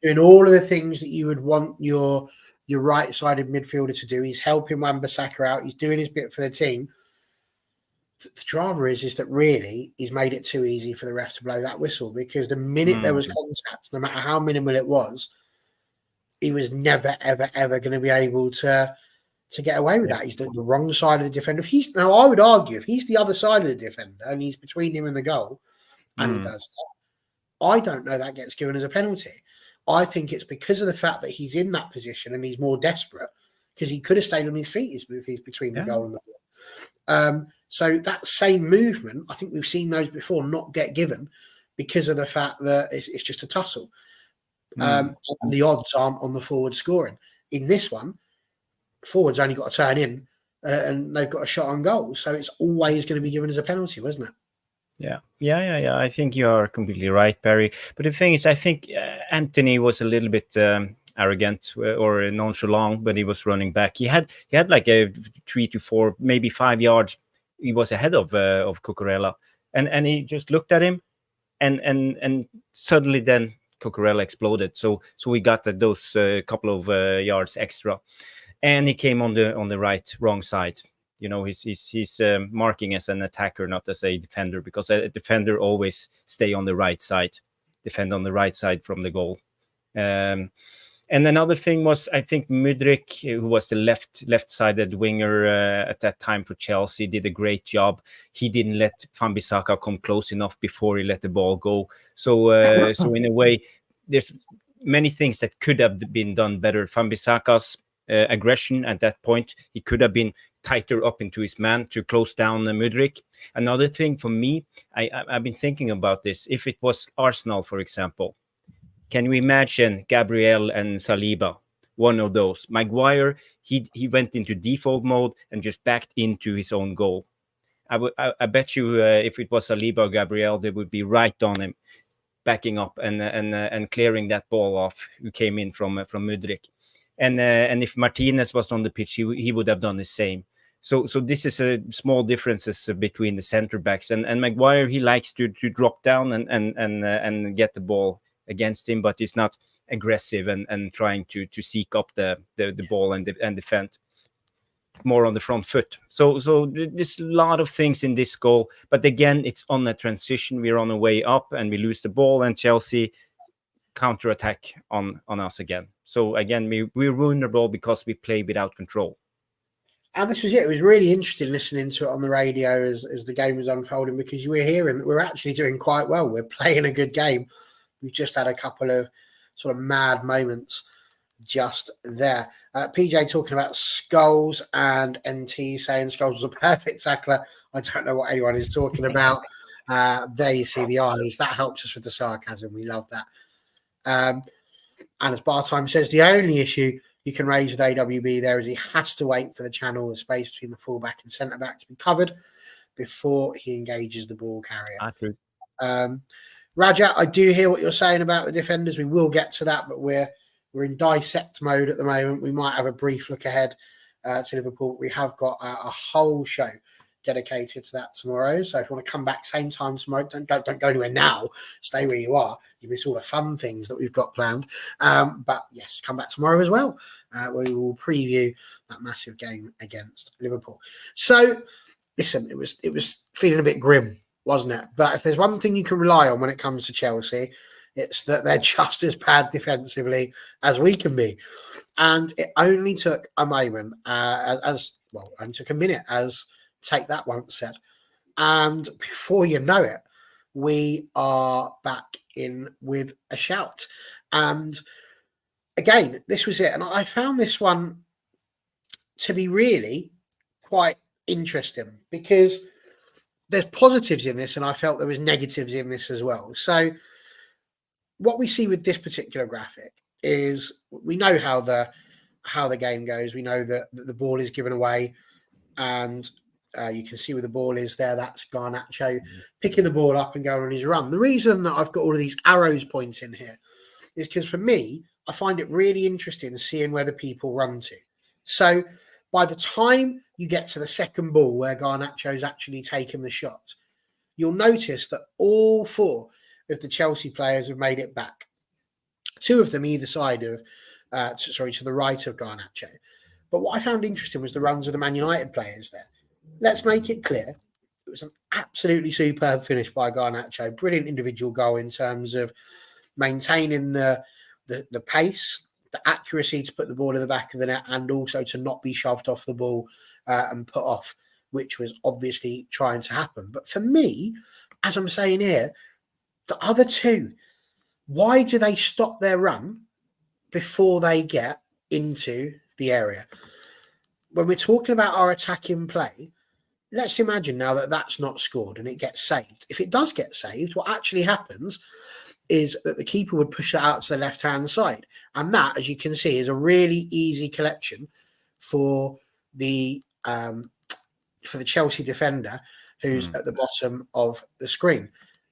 doing all of the things that you would want your right-sided midfielder to do. He's helping Wan-Bissaka out. He's doing his bit for the team. The drama is that really he's made it too easy for the ref to blow that whistle because the minute there was contact, no matter how minimal it was, he was never, ever, ever going to be able to get away with that. He's the wrong side of the defender. Now, I would argue if he's the other side of the defender and he's between him and the goal and he does that, I don't know that gets given as a penalty. I think it's because of the fact that he's in that position and he's more desperate because he could have stayed on his feet if he's between the goal and the ball. So that same movement, I think we've seen those before not get given because of the fact that it's just a tussle. The odds aren't on the forward scoring. In this one, forwards only got to turn in and they've got a shot on goal. So it's always going to be given as a penalty, wasn't it?
Yeah. I think you are completely right, Barry. But the thing is, I think Anthony was a little bit arrogant or nonchalant when he was running back. He had like a 3 to 4, maybe 5 yards. He was ahead of Cucurella, and he just looked at him, and suddenly then Cucurella exploded. So we got those couple of yards extra, and he came on the wrong side. You know, he's marking as an attacker, not as a defender, because a defender always stay on the right side, defend on the right side from the goal. And another thing was, I think Mudryk, who was the left-sided winger at that time for Chelsea, did a great job. He didn't let Wan-Bissaka come close enough before he let the ball go. So in a way, there's many things that could have been done better. Wan-Bissaka's aggression at that point, he could have been tighter up into his man to close down Mudryk. Another thing for me, I've been thinking about this. If it was Arsenal, for example, can you imagine Gabriel and Saliba one of those. Maguire, he went into default mode and just backed into his own goal. I bet you if it was Saliba or Gabriel, they would be right on him, backing up and clearing that ball off who came in from Mudryk. And if Martinez was on the pitch, he would have done the same. So this is a small differences between the center backs, and Maguire, he likes to drop down and get the ball against him, but he's not aggressive and trying to seek up the ball and defend. More on the front foot. So there's a lot of things in this goal, but again, it's on a transition. We're on a way up and we lose the ball, and Chelsea counterattack on us again. So again, we're vulnerable because we play without control.
And this was it. It was really interesting listening to it on the radio as the game was unfolding, because you were hearing that we're actually doing quite well. We're playing a good game. We've just had a couple of sort of mad moments just there. PJ talking about Scholes, and NT saying Scholes was a perfect tackler. I don't know what anyone is talking about. There you see the eyes. That helps us with the sarcasm. We love that. And as Bartime says, the only issue you can raise with AWB there is he has to wait for the channel, the space between the fullback and centre back to be covered before he engages the ball carrier. Raja, I do hear what you're saying about the defenders. We will get to that, but we're in dissect mode at the moment. We might have a brief look ahead to Liverpool. We have got a whole show dedicated to that tomorrow. So if you want to come back same time tomorrow, don't go anywhere now. Stay where you are. You miss all the fun things that we've got planned. But yes, come back tomorrow as well. We will preview that massive game against Liverpool. So listen, it was feeling a bit grim, wasn't it? But if there's one thing you can rely on when it comes to Chelsea, it's that they're just as bad defensively as we can be. And it only took a moment, only took a minute, as Take That once said. And before you know it, we are back in with a shout. And again, this was it. And I found this one to be really quite interesting, because there's positives in this, and I felt there was negatives in this as well. So what we see with this particular graphic is we know how the game goes. We know that the ball is given away, and you can see where the ball is there. That's Garnacho picking the ball up and going on his run. The reason that I've got all of these arrows pointing here is because for me, I find it really interesting seeing where the people run to. So by the time you get to the second ball where Garnacho's actually taken the shot, you'll notice that all four of the Chelsea players have made it back. Two of them either side of, to the right of Garnacho. But what I found interesting was the runs of the Man United players there. Let's make it clear, it was an absolutely superb finish by Garnacho. Brilliant individual goal in terms of maintaining the pace, the accuracy to put the ball in the back of the net, and also to not be shoved off the ball and put off, which was obviously trying to happen. But for me, as I'm saying here, the other two, why do they stop their run before they get into the area? When we're talking about our attacking play, let's imagine now that that's not scored and it gets saved. If it does get saved, what actually happens is that the keeper would push that out to the left-hand side. And that, as you can see, is a really easy collection for the Chelsea defender who's at the bottom of the screen.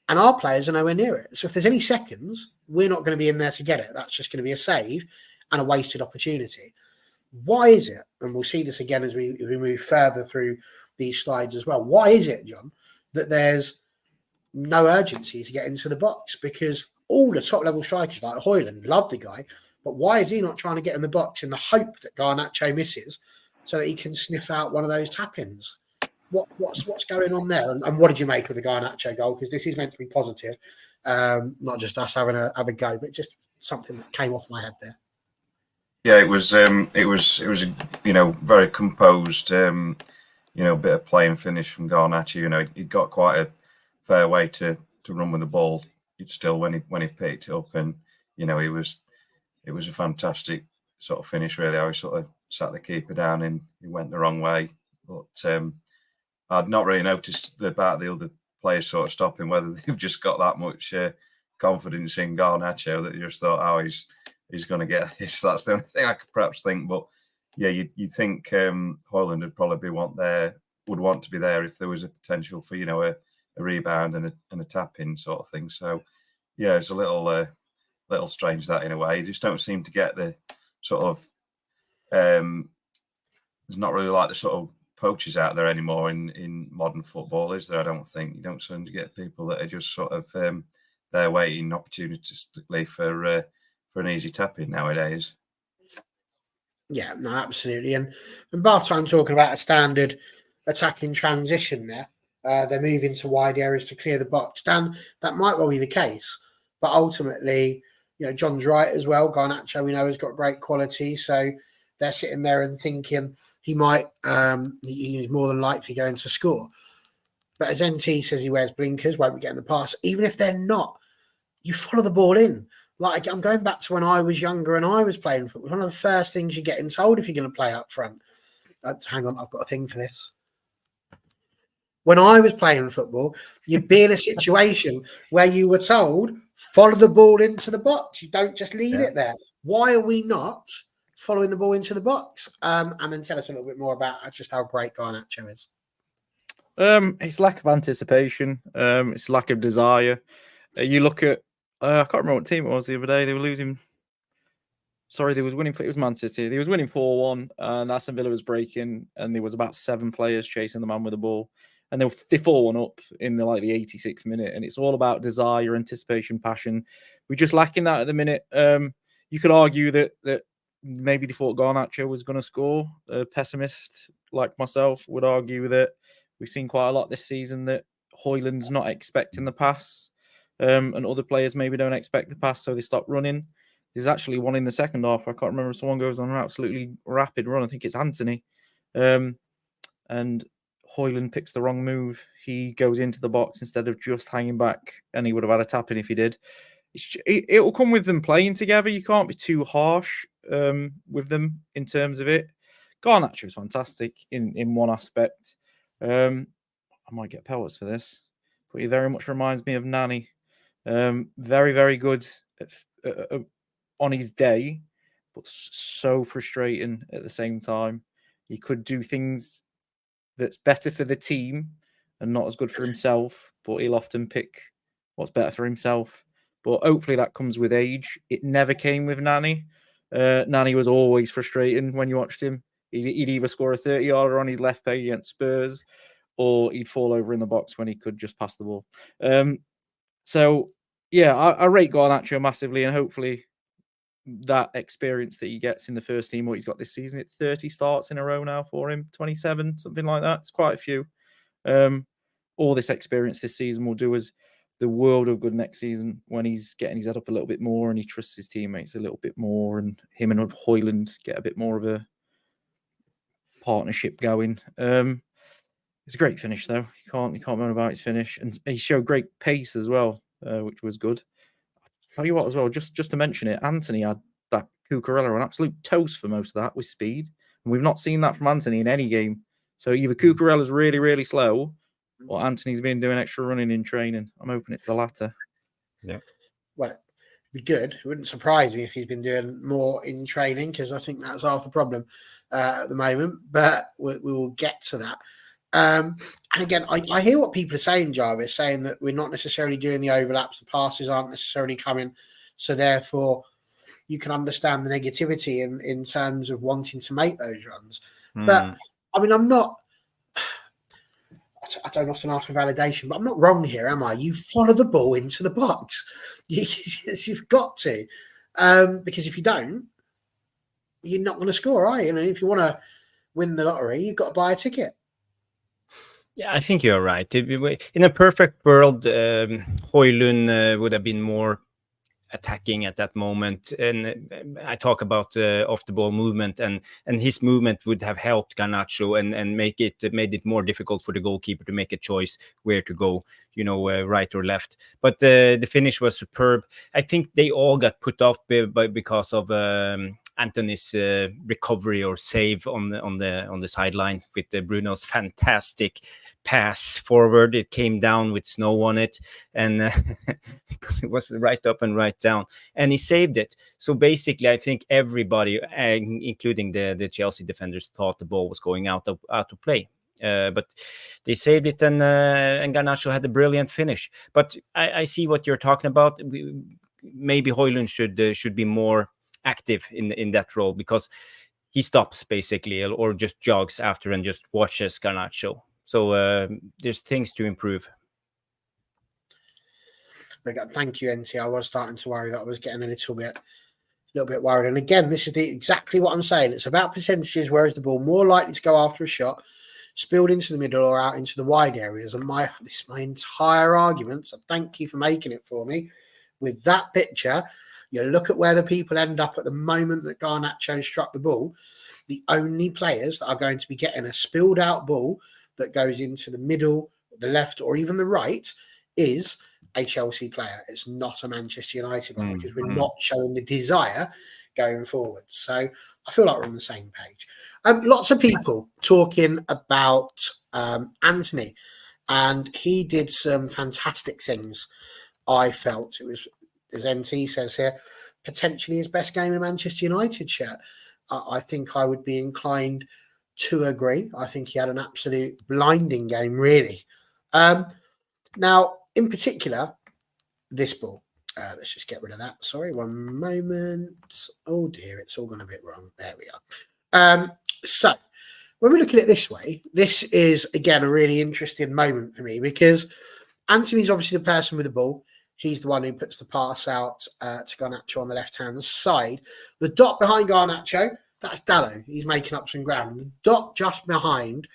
And our players are nowhere near it. So if there's any seconds, we're not going to be in there to get it. That's just going to be a save and a wasted opportunity. Why is it? And we'll see this again as we move further through these slides as well. Why is it, John, that there's no urgency to get into the box? Because all the top-level strikers like Højlund, love the guy, but why is he not trying to get in the box in the hope that Garnacho misses so that he can sniff out one of those tap-ins? What's going on there? And what did you make of the Garnacho goal? Because this is meant to be positive, not just us having a go, but just something that came off my head there.
Yeah, it was very composed, bit of play and finish from Garnacho. He got quite a fair way to run with the ball. Still, when he picked it up, and it was a fantastic sort of finish. Really, I sort of sat the keeper down and he went the wrong way, but I'd not really noticed about the other players sort of stopping, whether they've just got that much confidence in Garnacho that you just thought, he's he's going to get this. That's the only thing I could perhaps think. But yeah, you think Hoyland would probably would want to be there if there was a potential for a rebound and a tap in sort of thing. So yeah, it's a little strange that in a way. You just don't seem to get the sort of there's not really like the sort of poachers out there anymore in modern football, is there? I don't think. You don't seem to get people that are just sort of there waiting opportunistically for an easy tap in nowadays.
Yeah, no, absolutely. And Barton talking about a standard attacking transition there. They're moving to wide areas to clear the box. Dan, that might well be the case, but ultimately, John's right as well. Garnacho, we know, has got great quality, so they're sitting there and thinking he might, he's more than likely going to score. But as NT says, he wears blinkers, won't be getting the pass. Even if they're not, you follow the ball in. Like, I'm going back to when I was younger and I was playing football. One of the first things you're getting told if you're going to play up front. Hang on, I've got a thing for this. When I was playing football, you'd be in a situation where you were told, follow the ball into the box. You don't just leave it there. Why are we not following the ball into the box? And then tell us a little bit more about just how great Garnacho is.
It's lack of anticipation. It's lack of desire. You look at, I can't remember what team it was the other day. They were losing. Sorry, they was winning. It was Man City. They was winning 4-1, and Aston Villa was breaking, and there was about 7 players chasing the man with the ball, and they 4-1 up in the 86th minute. And it's all about desire, anticipation, passion. We're just lacking that at the minute. You could argue that maybe they thought Garnacho was going to score. A pessimist like myself would argue that we've seen quite a lot this season that Hoyland's not expecting the pass. And other players maybe don't expect the pass, so they stop running. There's actually one in the second half. I can't remember if someone goes on an absolutely rapid run. I think it's Anthony. And Hoyland picks the wrong move. He goes into the box instead of just hanging back, and he would have had a tap in if he did. It will come with them playing together. You can't be too harsh with them in terms of it. Garnacho is fantastic in one aspect. I might get pellets for this, but he very much reminds me of Nani. Very, very good on his day, but so frustrating at the same time. He could do things that's better for the team and not as good for himself, but he'll often pick what's better for himself. But hopefully that comes with age. It never came with Nani. Nani was always frustrating when you watched him. He'd either score a 30-yarder on his left peg against Spurs, or he'd fall over in the box when he could just pass the ball. So, yeah, I rate Garnacho massively, and hopefully that experience that he gets in the first team, what he's got this season, it's 30 starts in a row now for him, 27, something like that. It's quite a few. All this experience this season will do us the world of good next season when he's getting his head up a little bit more and he trusts his teammates a little bit more, and him and Hoyland get a bit more of a partnership going. It's a great finish, though. You can't moan about his finish, and he showed great pace as well, which was good. I'll tell you what, as well, just to mention it, Anthony had that Cucurella on absolute toast for most of that with speed, and we've not seen that from Anthony in any game. So either Cucurella's really, really slow, or Anthony's been doing extra running in training. I'm hoping it's the latter.
Yeah.
Well, it'd be good. It wouldn't surprise me if he's been doing more in training, because I think that's half the problem at the moment. But we will get to that. And again, I hear what people are saying, Jarvis, saying that we're not necessarily doing the overlaps, the passes aren't necessarily coming, so therefore you can understand the negativity in terms of wanting to make those runs. But I mean, I don't often ask for validation, but I'm not wrong here, am I? You follow the ball into the box. You've got to, because if you don't, you're not going to score, are you? If you want to win the lottery, you've got to buy a ticket.
Yeah, I think you're right. In a perfect world, Hoylund would have been more attacking at that moment, and I talk about off the ball movement, and his movement would have helped Garnacho and made it more difficult for the goalkeeper to make a choice where to go, right or left. But the finish was superb. I think they all got put off because of Anthony's recovery or save on the sideline with Bruno's fantastic pass forward. It came down with snow on it, and because it was right up and right down, and he saved it. So basically, I think everybody, including the Chelsea defenders, thought the ball was going out of play. But they saved it, and Garnacho had a brilliant finish. But I see what you're talking about. Maybe Højlund should be more active in that role, because he stops basically, or just jogs after and just watches Garnacho. So there's things to improve.
Thank you, NT. I was starting to worry that I was getting a little bit worried. And again, this is exactly what I'm saying. It's about percentages. Where is the ball more likely to go after a shot, spilled into the middle or out into the wide areas? And this is my entire argument. So thank you for making it for me. With that picture, you look at where the people end up at the moment that Garnacho struck the ball. The only players that are going to be getting a spilled out ball that goes into the middle, the left, or even the right is a Chelsea player. It's not a Manchester United one, because we're not showing the desire going forward. So I feel like we're on the same page. Lots of people talking about Anthony, and he did some fantastic things. I felt it was, as NT says here, potentially his best game in Manchester United shirt. I think I would be inclined to agree. I think he had an absolute blinding game, really. Now, in particular, this ball. Let's just get rid of that. Sorry, one moment. Oh dear, it's all gone a bit wrong. There we are. So when we look at it this way, this is, again, a really interesting moment for me, because Anthony's obviously the person with the ball. He's the one who puts the pass out to Garnacho on the left-hand side. The dot behind Garnacho, that's Dalot. He's making up some ground. The dot just behind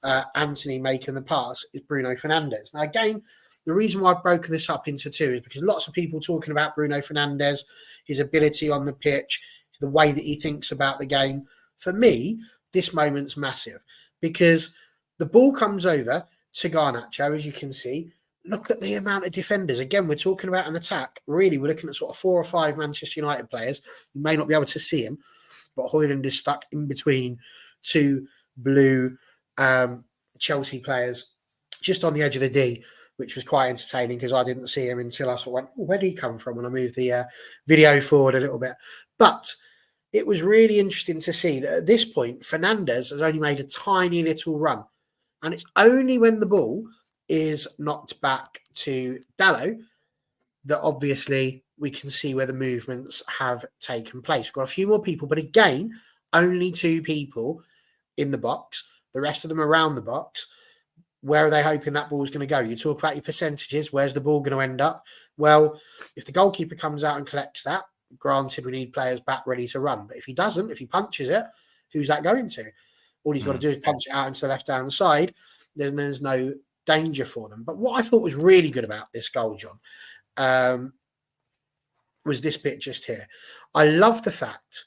Anthony making the pass is Bruno Fernandes. Now, again, the reason why I've broken this up into two is because lots of people talking about Bruno Fernandes, his ability on the pitch, the way that he thinks about the game. For me, this moment's massive, because the ball comes over to Garnacho, as you can see. Look at the amount of defenders. Again, we're talking about an attack. Really, we're looking at sort of 4 or 5 Manchester United players. You may not be able to see him, but Højlund is stuck in between 2 blue Chelsea players just on the edge of the D, which was quite entertaining, because I didn't see him until I sort of went, oh, where did he come from? And I moved the video forward a little bit. But it was really interesting to see that at this point, Fernandes has only made a tiny little run. And it's only when the ball is knocked back to Dalot that obviously we can see where the movements have taken place. We've got a few more people, but again, only 2 people in the box. The rest of them around the box. Where are they hoping that ball is going to go? You talk about your percentages. Where's the ball going to end up? Well, if the goalkeeper comes out and collects that, granted, we need players back ready to run. But if he doesn't, if he punches it, who's that going to? All he's got to do is punch it out into the left-hand side. There's no danger for them. But what I thought was really good about this goal, John, was this bit just here. I love the fact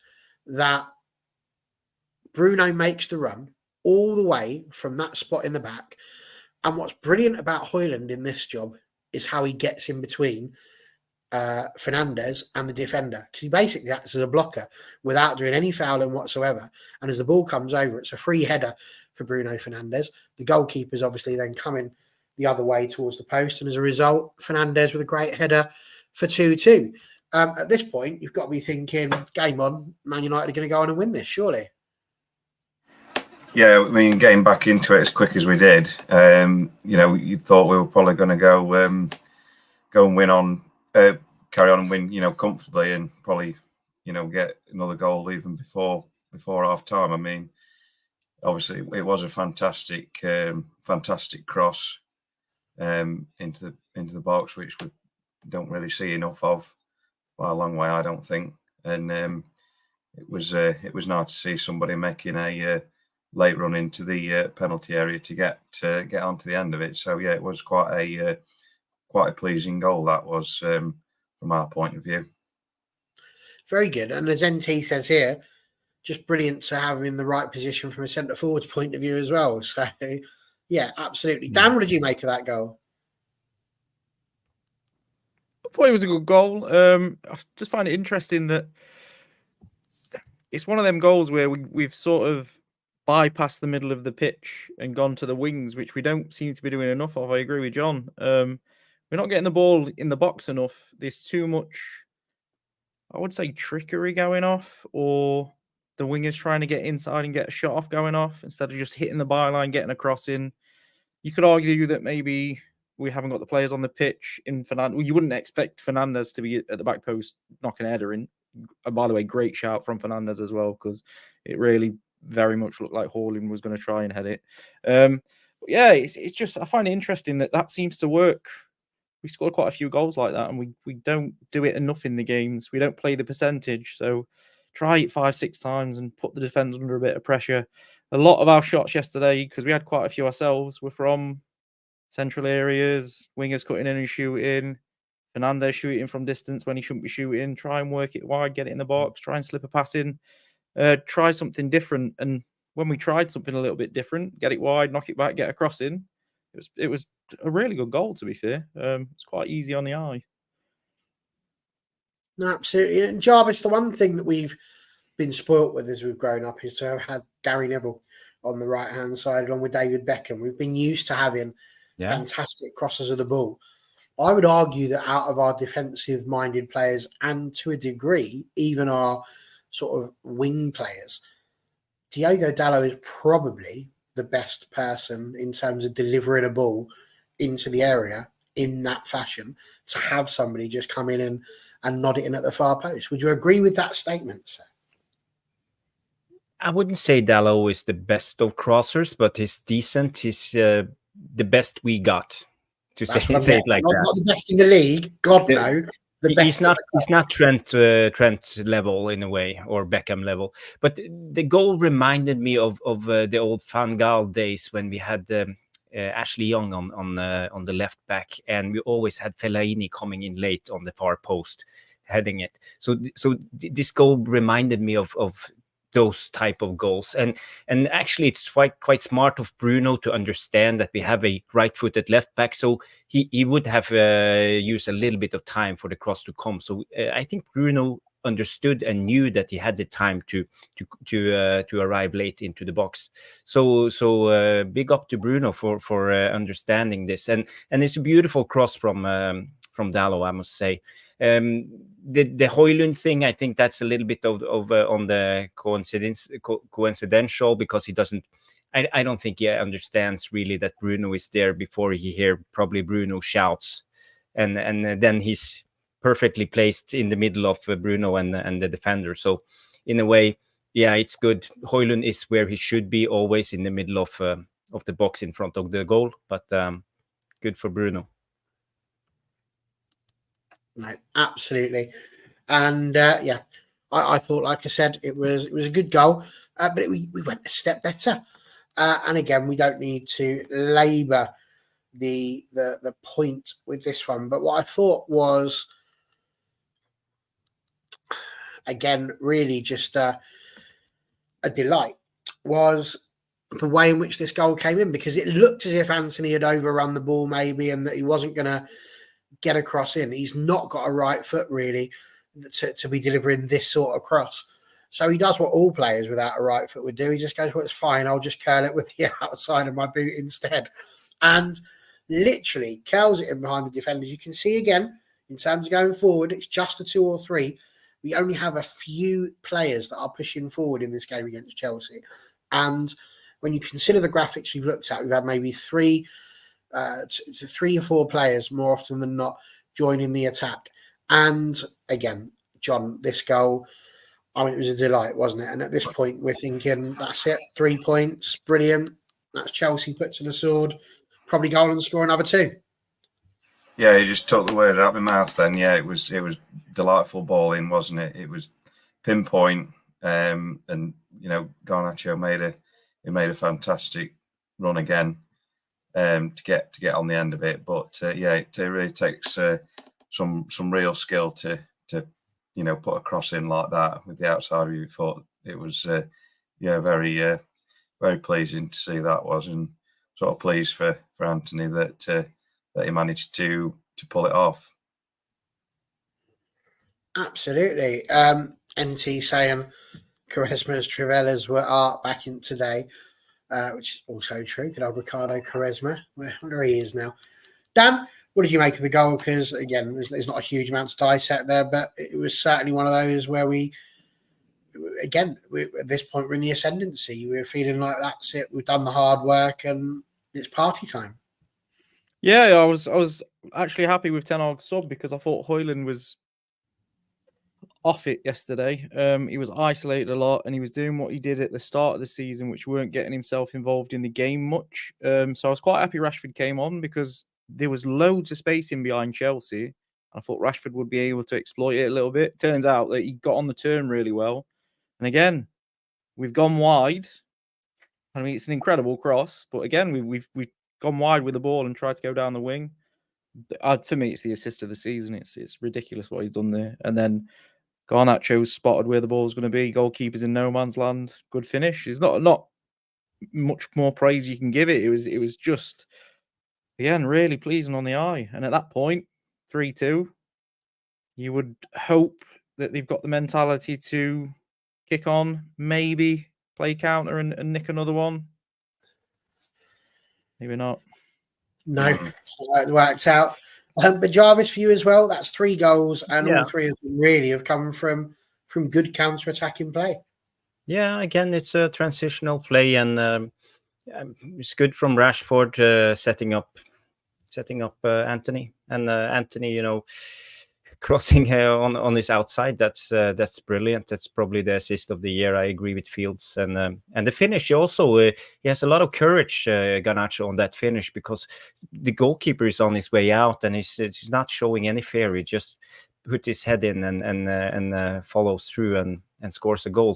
that Bruno makes the run all the way from that spot in the back. And what's brilliant about Højlund in this job is how he gets in between Fernandes and the defender, because he basically acts as a blocker without doing any fouling whatsoever. And as the ball comes over, it's a free header for Bruno Fernandes. The goalkeeper's obviously then coming the other way towards the post, and as a result, Fernandes with a great header for 2-2. At this point, you've got to be thinking, game on, Man United are going to go on and win this, surely.
Yeah, I mean, getting back into it as quick as we did, you thought we were probably going to go and win on, carry on and win, comfortably, and probably, get another goal even before half time. I mean, obviously, it was a fantastic cross into the box, which we don't really see enough of by a long way, I don't think. And it was nice to see somebody making a late run into the penalty area to get onto the end of it. So yeah, it was quite a pleasing goal, that was, from our point of view.
Very good. And as NT says here, just brilliant to have him in the right position from a centre forward's point of view as well. So yeah, absolutely. Dan, what did you make of that goal?
I thought it was a good goal. I just find it interesting that it's one of them goals where we've sort of, bypassed the middle of the pitch and gone to the wings, which we don't seem to be doing enough of. I agree with John. We're not getting the ball in the box enough. There's too much, I would say, trickery going off, or the wingers trying to get inside and get a shot off going off instead of just hitting the byline, getting a cross in. You could argue that maybe we haven't got the players on the pitch in Fernandez. Well, you wouldn't expect Fernandez to be at the back post knocking a header in. And by the way, great shout from Fernandez as well, because it really very much looked like Haaland was going to try and head it. Yeah, it's just, I find it interesting that seems to work. We scored quite a few goals like that, and we don't do it enough in the games. We don't play the percentage. So try it 5-6 times and put the defenders under a bit of pressure. A lot of our shots yesterday, because we had quite a few ourselves, were from central areas, wingers cutting in and shooting, Fernandez shooting from distance when he shouldn't be shooting. Try and work it wide, get it in the box, try and slip a pass in, try something different. And when we tried something a little bit different, get it wide, knock it back, get a cross in, it was a really good goal, to be fair. It's quite easy on the eye.
No, absolutely. And Jarvis, the one thing that we've been spoilt with as we've grown up is to have had Gary Neville on the right-hand side along with David Beckham. We've been used to having fantastic crosses of the ball. I would argue that out of our defensive-minded players, and to a degree, even our sort of wing players, Diogo Dalot is probably the best person in terms of delivering a ball into the area in that fashion, to have somebody just come in and nod it in at the far post. Would you agree with that statement, sir?
I wouldn't say Dalot is the best of crossers, but he's decent. He's the best we got, to say it like that.
Not the best in the league, God no. The best.
He's not Trent level in a way, or Beckham level. But the goal reminded me of the old Van Gaal days when we had Ashley Young on the left back, and we always had Fellaini coming in late on the far post, heading it. So this goal reminded me of those type of goals, and actually it's quite smart of Bruno to understand that we have a right-footed left back, so he would have used a little bit of time for the cross to come. So I think Bruno understood and knew that he had the time to arrive late into the box. So big up to Bruno for understanding this, and it's a beautiful cross from Dalot, I must say. The Højlund thing, I think that's a little bit of on the coincidental, because he doesn't. I don't think he understands really that Bruno is there before he hear probably Bruno shouts, and then he's perfectly placed in the middle of Bruno and the defender. So in a way, yeah, it's good. Højlund is where he should be, always in the middle of the box in front of the goal. But good for Bruno.
No, absolutely. And I thought, like I said, it was a good goal, but we went a step better. And again, we don't need to labour the point with this one. But what I thought was, again, really just a delight was the way in which this goal came in, because it looked as if Anthony had overrun the ball maybe, and that he wasn't going to get a cross in. He's not got a right foot really to be delivering this sort of cross. So he does what all players without a right foot would do. He just goes, well, it's fine, I'll just curl it with the outside of my boot instead. And literally curls it in behind the defenders. You can see again, in terms of going forward, it's just the 2 or 3. We only have a few players that are pushing forward in this game against Chelsea. And when you consider the graphics we've looked at, we've had maybe 3 to 3 or 4 players more often than not joining the attack. And again, John, this goal, I mean, it was a delight, wasn't it? And at this point, we're thinking, that's it, 3 points, brilliant. That's Chelsea put to the sword. Probably go on and score another 2.
Yeah, you just took the word out of my mouth then. Yeah, it was delightful balling, wasn't it? It was pinpoint, and Garnacho made a fantastic run again to get on the end of it. But it really takes some real skill to put a cross in like that with the outside of your foot. It was very very pleasing to see that was, and sort of pleased for Anthony that he managed to pull it off.
Absolutely. NT saying Quaresma's Trivellas were art back in today, which is also true. Good old Ricardo Quaresma. Where he is now. Dan, what did you make of the goal? Because, again, there's not a huge amount to dissect there, but it was certainly one of those where at this point, we're in the ascendancy. We're feeling like that's it. We've done the hard work and it's party time.
Yeah, I was actually happy with Ten Hag's sub because I thought Hoyland was off it yesterday. He was isolated a lot and he was doing what he did at the start of the season, which weren't getting himself involved in the game much. So I was quite happy Rashford came on because there was loads of space in behind Chelsea. I thought Rashford would be able to exploit it a little bit. Turns out that he got on the turn really well. And again, we've gone wide. I mean, it's an incredible cross, but again, we've gone wide with the ball and tried to go down the wing. For me, it's the assist of the season. It's ridiculous what he's done there. And then Garnacho's spotted where the ball's going to be. Goalkeeper's in no man's land. Good finish. It's not much more praise you can give it. It was just, again, really pleasing on the eye. And at that point, 3-2, you would hope that they've got the mentality to kick on, maybe play counter and nick another one. Maybe not.
No, it worked out. But Jarvis, for you as well, that's 3 goals, and all 3 of them really have come from good counter-attacking play.
Yeah, again, it's a transitional play, and it's good from Rashford setting up Anthony, and Anthony, crossing on his outside. That's brilliant. That's probably the assist of the year. I agree with Fields, and the finish also. He has a lot of courage, Garnacho, on that finish because the goalkeeper is on his way out and he's not showing any fear. He just put his head in and follows through and scores a goal.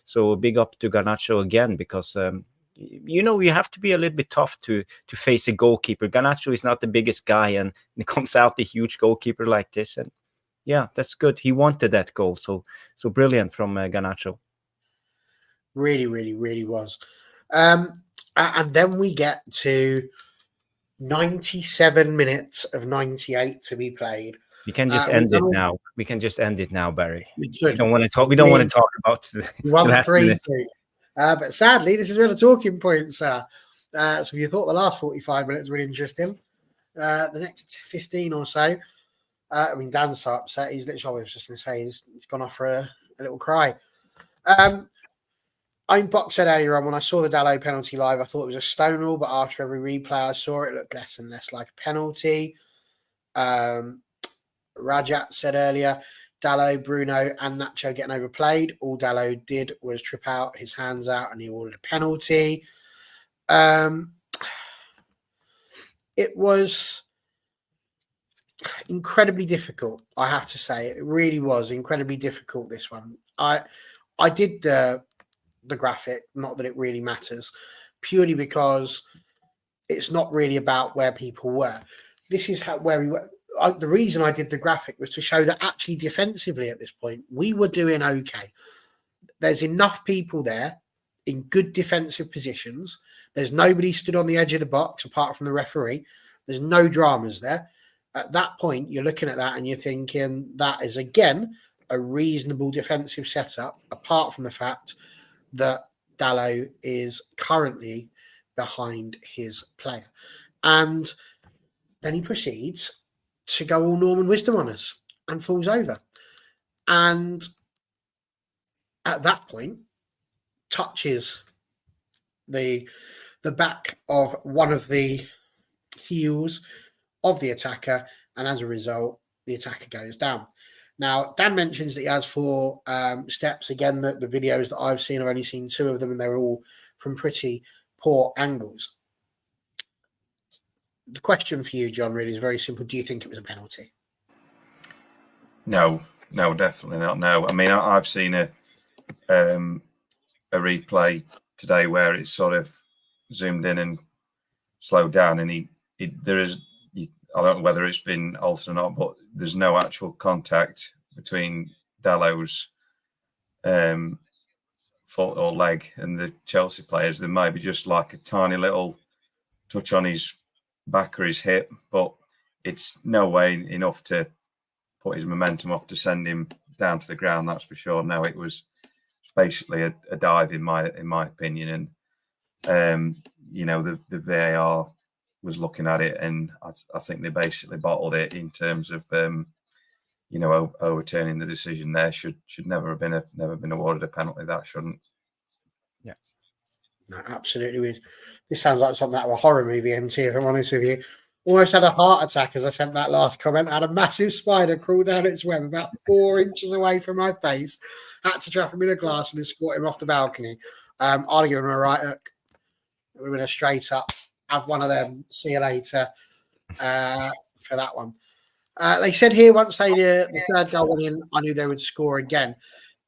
So big up to Garnacho again because. You have to be a little bit tough to face a goalkeeper. Garnacho is not the biggest guy, and it comes out a huge goalkeeper like this, and yeah, that's good. He wanted that goal, so brilliant from Garnacho.
Really, really, really was. And then we get to 97 minutes of 98 to be played.
We can just end it now. We can just end it now, Barry.
We could.
We don't want to talk. We don't want to talk about the last
3-2. But sadly, this is where the talking points are. So if you thought the last 45 minutes were interesting, the next 15 or so, Dan's so upset. He's literally, I was just going to say, he's gone off for a little cry. Box said earlier on, when I saw the Dalot penalty live, I thought it was a Stonewall, but after every replay I saw it looked less and less like a penalty. Rajat said earlier, Dalot, Bruno, and Nacho getting overplayed. All Dalot did was trip out his hands out, and he ordered a penalty. It was incredibly difficult, I have to say. It really was incredibly difficult, this one. I did the graphic, not that it really matters, purely because it's not really about where people were. This is where we were. The reason I did the graphic was to show that actually defensively at this point, we were doing okay. There's enough people there in good defensive positions. There's nobody stood on the edge of the box apart from the referee. There's no dramas there. At that point, you're looking at that and you're thinking that is, again, a reasonable defensive setup, apart from the fact that Dalot is currently behind his player. And then he proceeds to go all Norman Wisdom on us and falls over. And at that point, touches the back of one of the heels of the attacker, and as a result, the attacker goes down. Now, Dan mentions that he has 4 steps. Again, the videos that I've seen, I've only seen 2 of them, and they're all from pretty poor angles. The question for you, John, really is very simple. Do you think it was a penalty?
No, definitely not. No, I mean, I've seen a replay today where it's sort of zoomed in and slowed down, and I don't know whether it's been altered or not, but there's no actual contact between Dalot's foot or leg and the Chelsea players. There might be just like a tiny little touch on his back or his hip, but it's no way enough to put his momentum off to send him down to the ground, that's for sure. No, it was basically a dive in my opinion. And the VAR was looking at it, and I think they basically bottled it in terms of overturning the decision. There should never have been awarded a penalty. That shouldn't.
Yeah.
No, absolutely. This sounds like something out of a horror movie, MT, if I'm honest with you. Almost had a heart attack as I sent that last comment. I had a massive spider crawl down its web about 4 inches away from my face. Had to trap him in a glass and escort him off the balcony. I'd have given him a right hook. It would have been a straight up. Have one of them. See you later for that one. They said here once the third goal went in, I knew they would score again.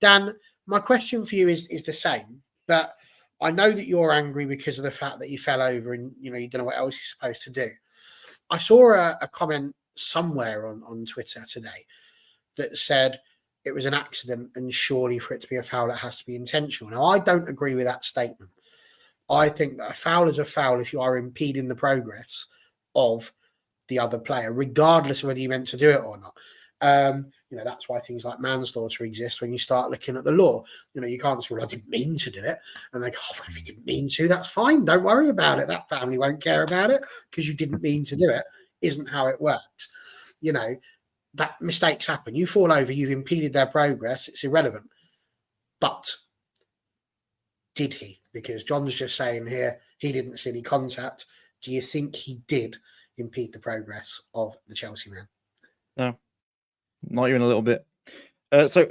Dan, my question for you is the same, but I know that you're angry because of the fact that you fell over and you don't know what else you're supposed to do. I saw a comment somewhere on Twitter today that said it was an accident and surely for it to be a foul, it has to be intentional. Now, I don't agree with that statement. I think that a foul is a foul if you are impeding the progress of the other player, regardless of whether you meant to do it or not. That's why things like manslaughter exist when you start looking at the law. You can't say, well, I didn't mean to do it. And they go, oh, well, if you didn't mean to, that's fine. Don't worry about it. That family won't care about it because you didn't mean to do it. Isn't how it works. That mistakes happen. You fall over, you've impeded their progress. It's irrelevant. But did he? Because John's just saying here he didn't see any contact. Do you think he did impede the progress of the Chelsea man?
No, not even a little bit. So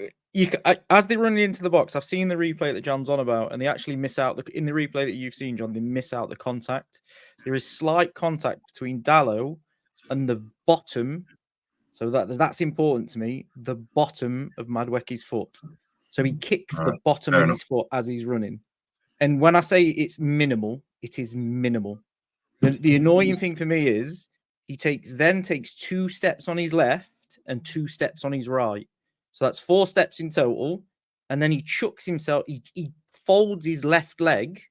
as they run into the box, I've seen the replay that John's on about, and they actually miss out in the replay that you've seen, John. They miss out the contact. There is slight contact between Dalot and the bottom. So that's important to me. The bottom of Madueke's foot. So he kicks the bottom of his foot as he's running. And when I say it's minimal, it is minimal. The annoying thing for me is he takes 2 steps on his left and 2 steps on his right. So that's 4 steps in total. And then he chucks himself, he folds his left leg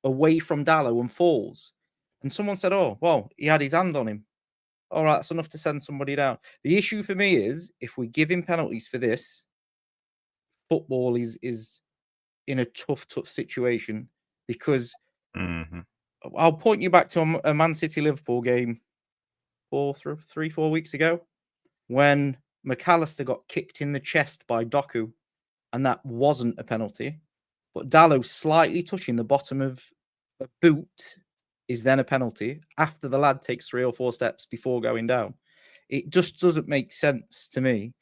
away from Dalot and falls. And someone said, oh, well, he had his hand on him. All right, that's enough to send somebody down. The issue for me is if we give him penalties for this, football is in a tough situation because I'll point you back to a Man City Liverpool game 4 weeks ago when McAllister got kicked in the chest by Doku, and that wasn't a penalty. But Dalot slightly touching the bottom of a boot is then a penalty after the lad takes 3 or 4 steps before going down. It just doesn't make sense to me.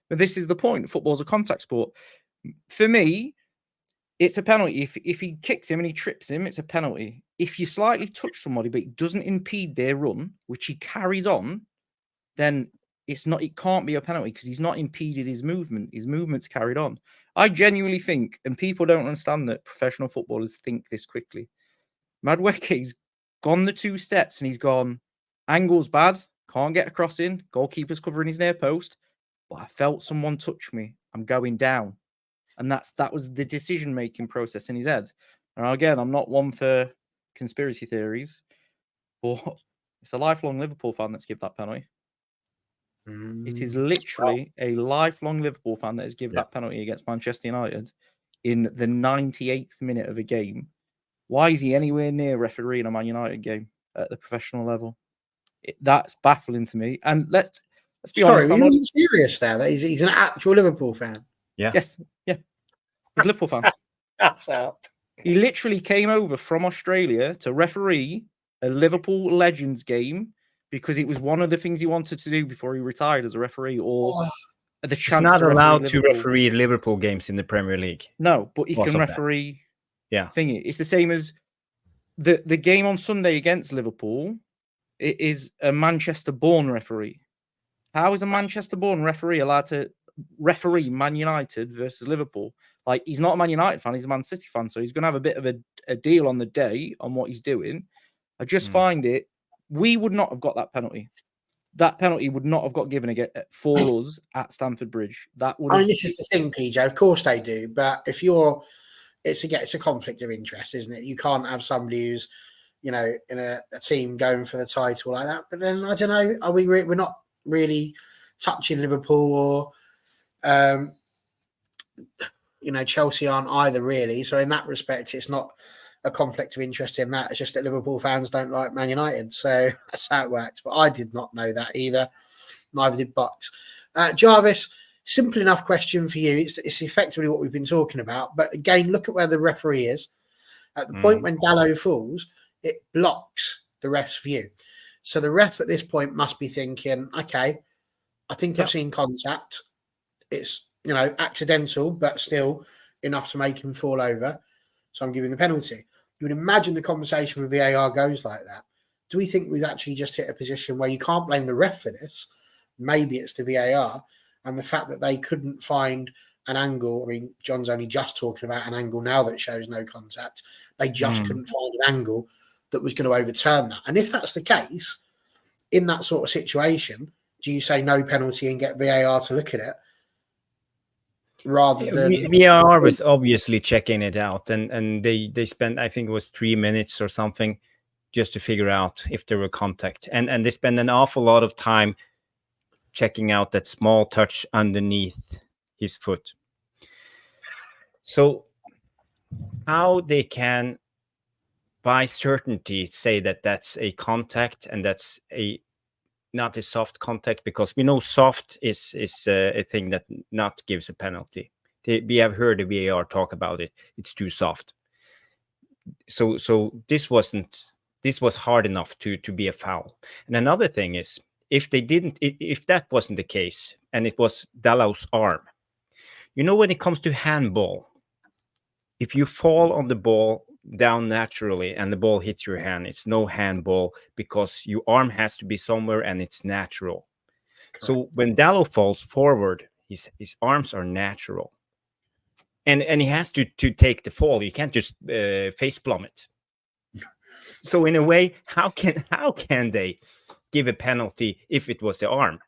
But this is the point. Football's a contact sport. For me, it's a penalty. If he kicks him and he trips him, it's a penalty. If you slightly touch somebody, but it doesn't impede their run, which he carries on, then it can't be a penalty because he's not impeded his movement. His movement's carried on. I genuinely think, and people don't understand that professional footballers think this quickly. Madueke's gone the 2 steps and he's gone, angle's bad, can't get across in, goalkeeper's covering his near post, but I felt someone touch me. I'm going down. And that was the decision-making process in his head. And again, I'm not one for conspiracy theories, but it's a lifelong Liverpool fan that's given that penalty. It is literally a lifelong Liverpool fan that has given that penalty against Manchester United in the 98th minute of a game. Why is he anywhere near refereeing a Man United game at the professional level? That's baffling to me. And let's be honest.
Sorry, he's serious there. He's an actual Liverpool fan.
Yeah.
Yes. Yeah. He's a Liverpool fan.
That's out.
He literally came over from Australia to referee a Liverpool Legends game because it was one of the things he wanted to do before he retired as a referee, or the chance.
He's not
to
allowed to referee Liverpool games in the Premier League.
No, but he can referee.
Yeah,
thingy. It's the same as the game on Sunday against Liverpool. It is a Manchester-born referee. How is a Manchester-born referee allowed to referee Man United versus Liverpool? Like, he's not a Man United fan, he's a Man City fan, so he's going to have a bit of a deal on the day on what he's doing. I just find it, we would not have got that penalty. That penalty would not have got given for us at Stamford Bridge. That would.
I mean, this is the thing, PJ. Of course they do, but if you're, it's a conflict of interest, isn't it? You can't have somebody who's, in a team going for the title like that. But then I don't know. Are we? We're not really touching Liverpool, or Chelsea aren't either, really. So in that respect, it's not a conflict of interest in that. It's just that Liverpool fans don't like Man United. So that's how it works. But I did not know that either. Neither did Bucks. Jarvis, simple enough question for you. It's effectively what we've been talking about. But again, look at where the referee is. At the point when Dalot falls, it blocks the ref's view. So the ref at this point must be thinking, okay, I think I've seen contact. It's, accidental, but still enough to make him fall over. So I'm giving the penalty. You would imagine the conversation with VAR goes like that. Do we think we've actually just hit a position where you can't blame the ref for this? Maybe it's the VAR and the fact that they couldn't find an angle. I mean, John's only just talking about an angle now that shows no contact. They just couldn't find an angle that was going to overturn that. And if that's the case, in that sort of situation, do you say no penalty and get VAR to look at it? Rather than
VAR was obviously checking it out, and they spent, I think it was 3 minutes or something, just to figure out if there were contact, and they spent an awful lot of time checking out that small touch underneath his foot. So how they can by certainty say that that's a contact and that's not a soft contact, because we know soft is a thing that not gives a penalty. We have heard the VAR talk about it. It's too soft. So this was hard enough to be a foul. And another thing is, if that wasn't the case and it was Dalot's arm, when it comes to handball, if you fall on the ball down naturally and the ball hits your hand, it's no handball, because your arm has to be somewhere and it's natural. Correct. So when Dalot falls forward, his arms are natural, and he has to take the fall. You can't just face plummet. So in a way, how can they give a penalty if it was the arm?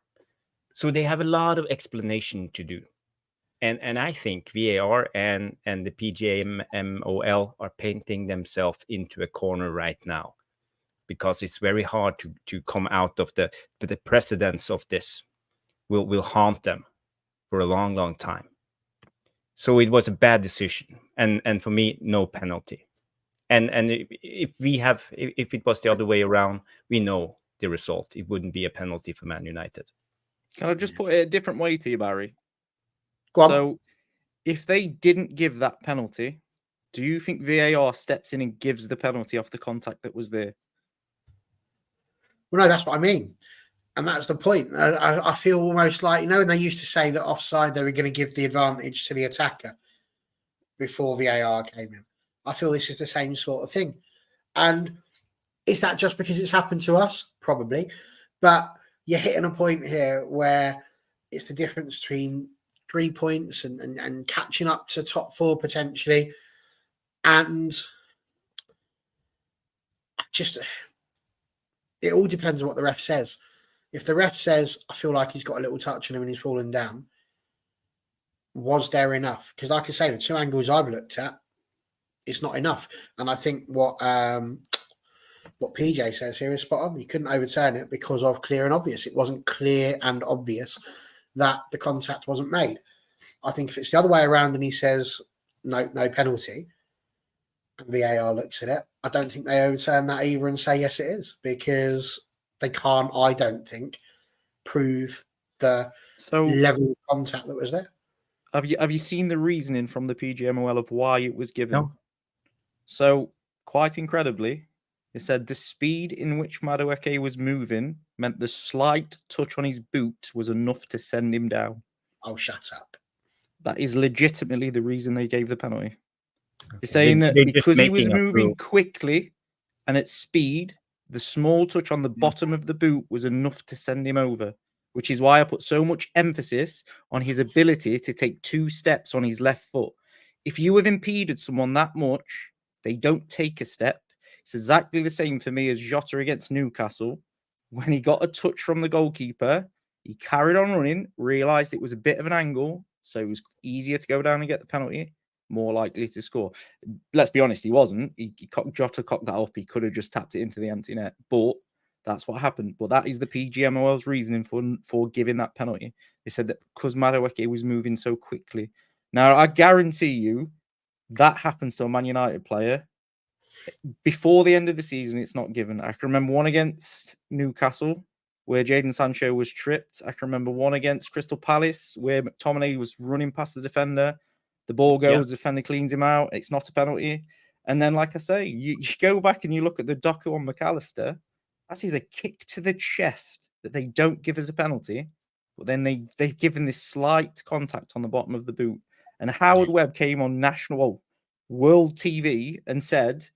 So they have a lot of explanation to do. And I think VAR and the PGMOL are painting themselves into a corner right now, because it's very hard to come out of the precedence of this will haunt them for a long, long time. So it was a bad decision, and for me, no penalty. And if it was the other way around, we know the result. It wouldn't be a penalty for Man United.
Can I just put it a different way to you, Barry?
So,
if they didn't give that penalty, do you think VAR steps in and gives the penalty off the contact that was there?
Well, no, that's what I mean. And that's the point. I feel almost like, when they used to say that offside, they were going to give the advantage to the attacker before VAR came in. I feel this is the same sort of thing. And is that just because it's happened to us? Probably. But you're hitting a point here where it's the difference between 3 points and catching up to top four potentially. And just, it all depends on what the ref says. If the ref says, I feel like he's got a little touch on him and he's fallen down, was there enough? Because like I say, the two angles I've looked at, it's not enough. And I think what PJ says here is spot on. You couldn't overturn it because of clear and obvious. It wasn't clear and obvious that the contact wasn't made. I think if it's the other way around and he says no penalty, and VAR looks at it, I don't think they overturn that either and say yes it is, because they can't, I don't think, prove the level of contact that was there.
Have you seen the reasoning from the PGMOL of why it was given?
No.
So quite incredibly, they said the speed in which Madueke was moving meant the slight touch on his boot was enough to send him down.
Oh, shut up.
That is legitimately the reason they gave the penalty. They're saying that because he was moving quickly and at speed, the small touch on the bottom of the boot was enough to send him over, which is why I put so much emphasis on his ability to take 2 steps on his left foot. If you have impeded someone that much, they don't take a step. It's exactly the same for me as Jota against Newcastle. When he got a touch from the goalkeeper, he carried on running, realised it was a bit of an angle, so it was easier to go down and get the penalty, more likely to score. Let's be honest, he wasn't. Jota cocked that up. He could have just tapped it into the empty net, but that's what happened. But that is the PGMOL's reasoning for giving that penalty. They said that because Madueke was moving so quickly. Now, I guarantee you that happens to a Man United player before the end of the season. It's not given. I can remember one against Newcastle where Jadon Sancho was tripped. I can remember one against Crystal Palace where McTominay was running past the defender. The ball goes, the defender cleans him out. It's not a penalty. And then, like I say, you go back and you look at the Doku on McAllister. That is a kick to the chest that they don't give as a penalty. But then they've given this slight contact on the bottom of the boot. And Howard Webb came on national world TV and said,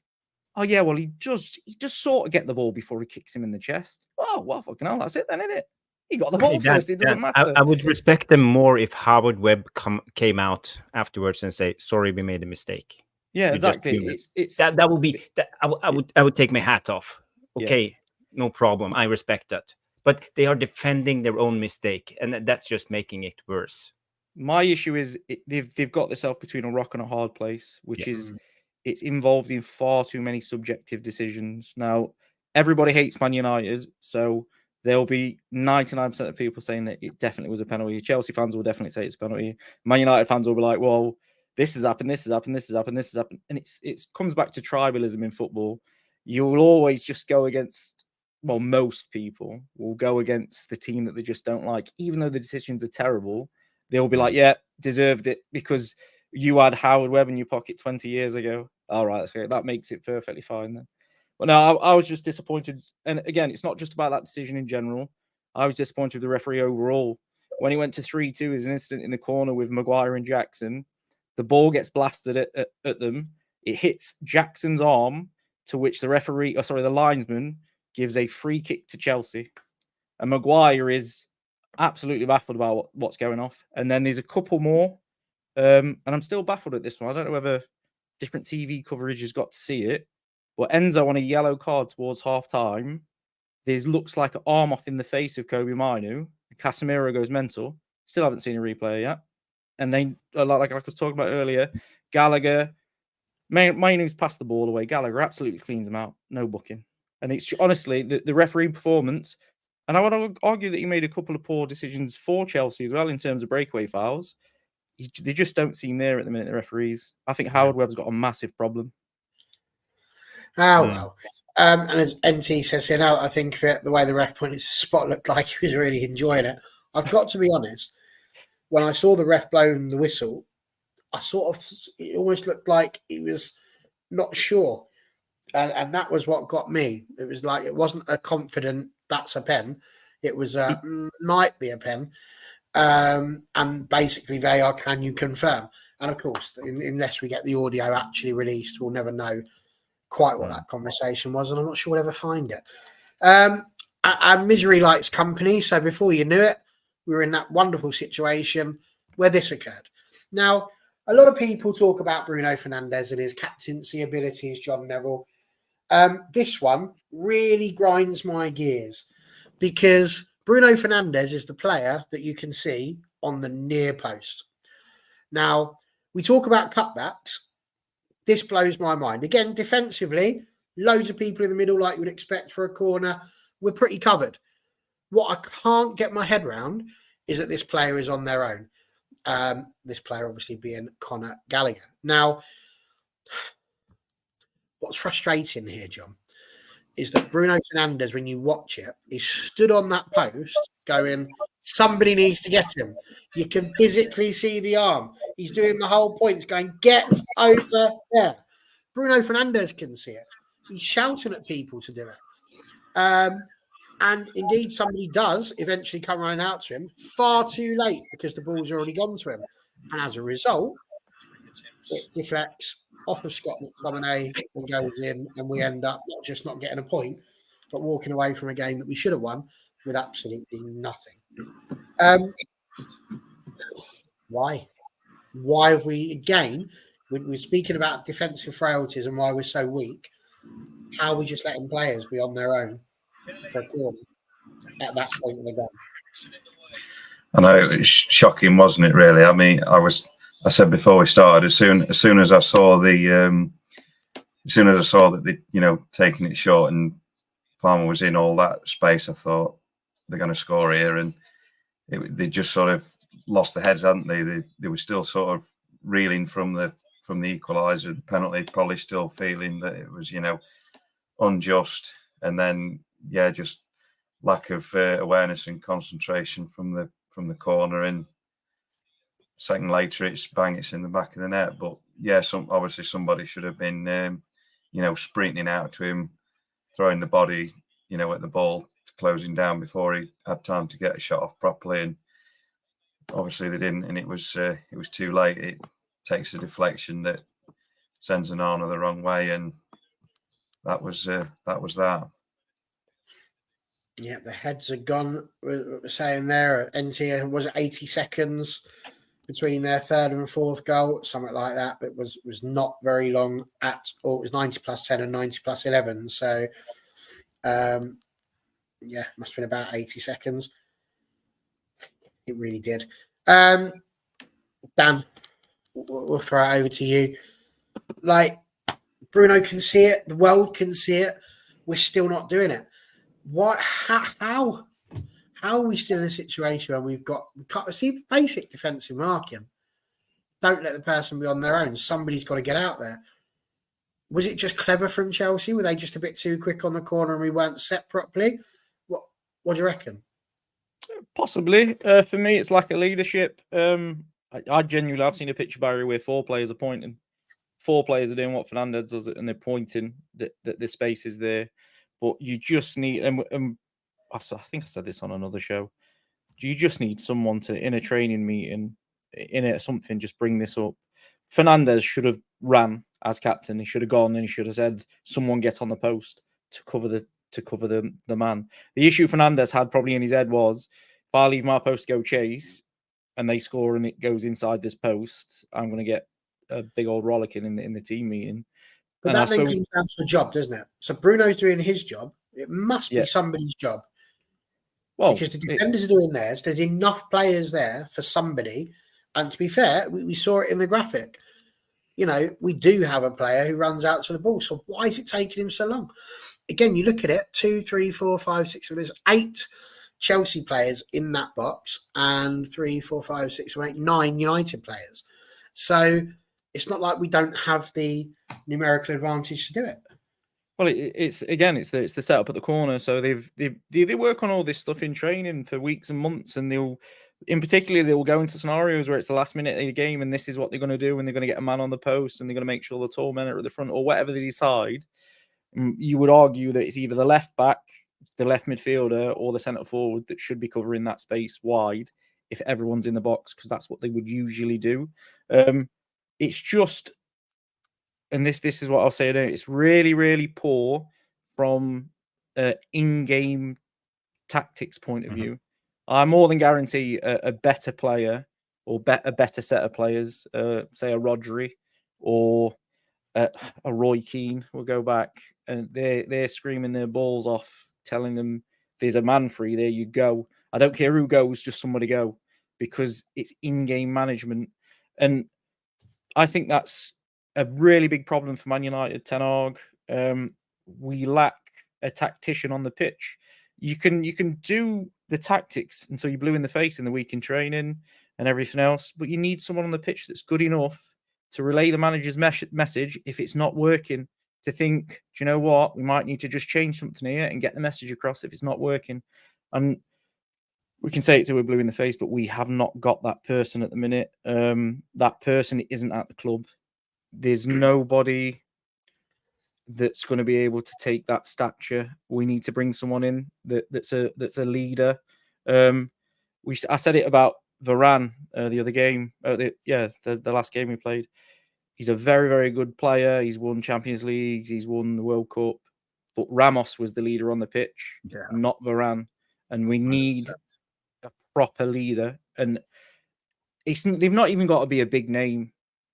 "Oh yeah, well he just sort of get the ball before he kicks him in the chest." Oh well, fucking hell, that's it then, isn't it? He got the ball first. It doesn't matter.
I would respect them more if Howard Webb came out afterwards and say, "Sorry, we made a mistake."
Yeah, exactly.
That would be that. I would take my hat off. Okay, no problem. I respect that. But they are defending their own mistake, and that's just making it worse.
My issue is they've got themselves between a rock and a hard place, which is it's involved in far too many subjective decisions. Now, everybody hates Man United, so there'll be 99% of people saying that it definitely was a penalty. Chelsea fans will definitely say it's a penalty. Man United fans will be like, well, this has happened, this has happened, this has happened, this has happened. And it comes back to tribalism in football. You will always just go against, well, most people will go against the team that they just don't like. Even though the decisions are terrible, they'll be like, yeah, deserved it because you had Howard Webb in your pocket 20 years ago. All right, okay, that makes it perfectly fine then. But no, I was just disappointed. And again, it's not just about that decision in general. I was disappointed with the referee overall. When he went to 3-2, there's an incident in the corner with Maguire and Jackson. The ball gets blasted at them. It hits Jackson's arm, to which the linesman gives a free kick to Chelsea. And Maguire is absolutely baffled about what's going off. And then there's a couple more. And I'm still baffled at this one. I don't know whether different TV coverage has got to see it. But Enzo on a yellow card towards half-time. There's looks like an arm off in the face of Kobe Minu. Casemiro goes mental. Still haven't seen a replay yet. And then, like I was talking about earlier, Gallagher, Mainu's passed the ball away. Gallagher absolutely cleans him out. No booking. And it's honestly the referee performance. And I would argue that he made a couple of poor decisions for Chelsea as well in terms of breakaway fouls. They just don't seem there at the minute, the referees. I think Howard Webb's got a massive problem.
Oh, well. And as NT says here now, I think the way the ref pointed to the spot looked like he was really enjoying it. I've got to be honest, when I saw the ref blowing the whistle, it almost looked like he was not sure. And that was what got me. It was like, it wasn't a confident, that's a pen. It was might be a pen. And basically they are, can you confirm? And of course, unless we get the audio actually released, we'll never know quite what that conversation was, and I'm not sure we'll ever find it. And misery likes company, so before you knew it, we were in that wonderful situation where this occurred. Now, a lot of people talk about Bruno Fernandes and his captaincy abilities, John Neville. This one really grinds my gears because Bruno Fernandes is the player that you can see on the near post. Now, we talk about cutbacks. This blows my mind. Again, defensively, loads of people in the middle like you would expect for a corner. We're pretty covered. What I can't get my head around is that this player is on their own. This player obviously being Conor Gallagher. Now, what's frustrating here, John, is that Bruno Fernandes, when you watch it, is stood on that post going, somebody needs to get him. You can physically see the arm. He's doing the whole point. He's going, get over there. Bruno Fernandes can see it. He's shouting at people to do it. And indeed, somebody does eventually come running out to him far too late because the ball's already gone to him. And as a result, it deflects off of Scott McTominay and goes in, and we end up not just not getting a point, but walking away from a game that we should have won with absolutely nothing. Why? Why have we, again, we're speaking about defensive frailties and why we're so weak. How are we just letting players be on their own for a corner at that point in the game?
I know, it was shocking, wasn't it, really? I mean, I said before we started, as soon as I saw that they, taking it short and Palmer was in all that space, I thought they're going to score here, and they just sort of lost their heads, hadn't they? They were still sort of reeling from the equaliser, the penalty, probably still feeling that it was, unjust, and then just lack of awareness and concentration from the corner, and second later it's in the back of the net. But obviously somebody should have been sprinting out to him, throwing the body at the ball, closing down before he had time to get a shot off properly, and obviously they didn't, and it was too late. It takes a deflection that sends an Onana the wrong way, and that was that.
Yeah, the heads are gone. We're saying there, NT was it 80 seconds between their third and fourth goal, something like that. But was not very long at all. It was 90 plus 10 and 90 plus 11. So, must have been about 80 seconds. It really did. Dan, we'll throw it over to you. Like, Bruno can see it. The world can see it. We're still not doing it. What? How are we still in a situation where we can't see basic defensive marking? Don't let the person be on their own. Somebody's got to get out there. Was it just clever from Chelsea? Were they just a bit too quick on the corner and we weren't set properly? What do you reckon?
Possibly. For me, it's lack of leadership. I genuinely, I've seen a picture barrier where 4 players are pointing. 4 players are doing what Fernandez does, and they're pointing that the space is there. But you just need, and I think I said this on another show, you just need someone to, in a training meeting, something, just bring this up. Fernandez should have ran as captain. He should have gone and he should have said, someone get on the post to cover the man. The issue Fernandez had probably in his head was, if I leave my post to go chase and they score and it goes inside this post, I'm going to get a big old rollicking in the team meeting.
But that then comes down to the job, doesn't it? So Bruno's doing his job. It must be somebody's job. Well, because the defenders are doing theirs. There's enough players there for somebody. And to be fair, we saw it in the graphic. We do have a player who runs out to the ball. So why is it taking him so long? Again, you look at it, 2, 3, 4, 5, 6. So there's 8 Chelsea players in that box and 3, 4, 5, 6, 7, 8, 9 United players. So it's not like we don't have the numerical advantage to do it.
Well, it's the setup at the corner. So they work on all this stuff in training for weeks and months, and they'll go into scenarios where it's the last minute of the game, and this is what they're going to do, and they're going to get a man on the post, and they're going to make sure the tall men are at the front, or whatever they decide. You would argue that it's either the left back, the left midfielder, or the centre forward that should be covering that space wide if everyone's in the box, because that's what they would usually do. It's just, and this is what I'll say now, it's really, really poor from in-game tactics point of view. I more than guarantee a better player or a better set of players, say a Rodri or a Roy Keane, will go back and they're screaming their balls off, telling them, there's a man free, there you go. I don't care who goes, just somebody go, because it's in-game management. And I think that's a really big problem for Man United, Ten Hag. We lack a tactician on the pitch. You can do the tactics until you're blue in the face in the week in training and everything else, but you need someone on the pitch that's good enough to relay the manager's message if it's not working, to think, do you know what, we might need to just change something here and get the message across if it's not working. And we can say it till we're blue in the face, but we have not got that person at the minute. That person isn't at the club. There's nobody that's going to be able to take that stature. We need to bring someone in that's a leader. I said it about Varane the other game. The last game we played. He's a very, very good player. He's won Champions Leagues. He's won the World Cup. But Ramos was the leader on the pitch, not Varane. And we need a proper leader. And they've not even got to be a big name.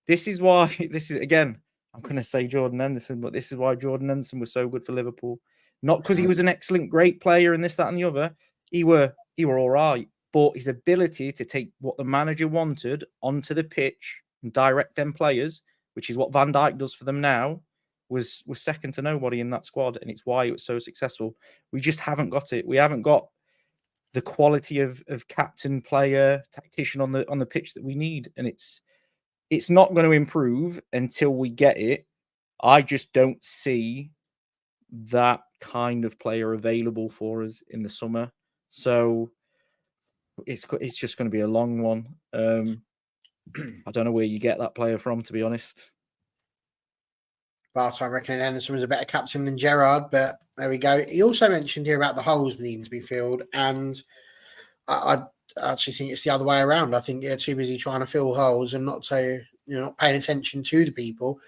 This is why, again, I'm going to say Jordan Henderson, but this is why Jordan Henderson was so good for Liverpool. Not because he was an excellent, great player and this, that, and the other. He were all right. But his ability to take what the manager wanted onto the pitch and direct them players, which is what Van Dijk does for them now, was second to nobody in that squad. And it's why it was so successful. We just haven't got it. We haven't got the quality of captain, player, tactician on the pitch that we need. And it's it's not going to improve until we get it. I just don't see that kind of player available for us in the summer. So it's just going to be a long one. I don't know where you get that player from, to be honest.
But I reckon Anderson was a better captain than Gerrard, but there we go. He also mentioned here about the holes needing to be filled, and I actually think it's the other way around. I think they're too busy trying to fill holes and not not paying attention to the people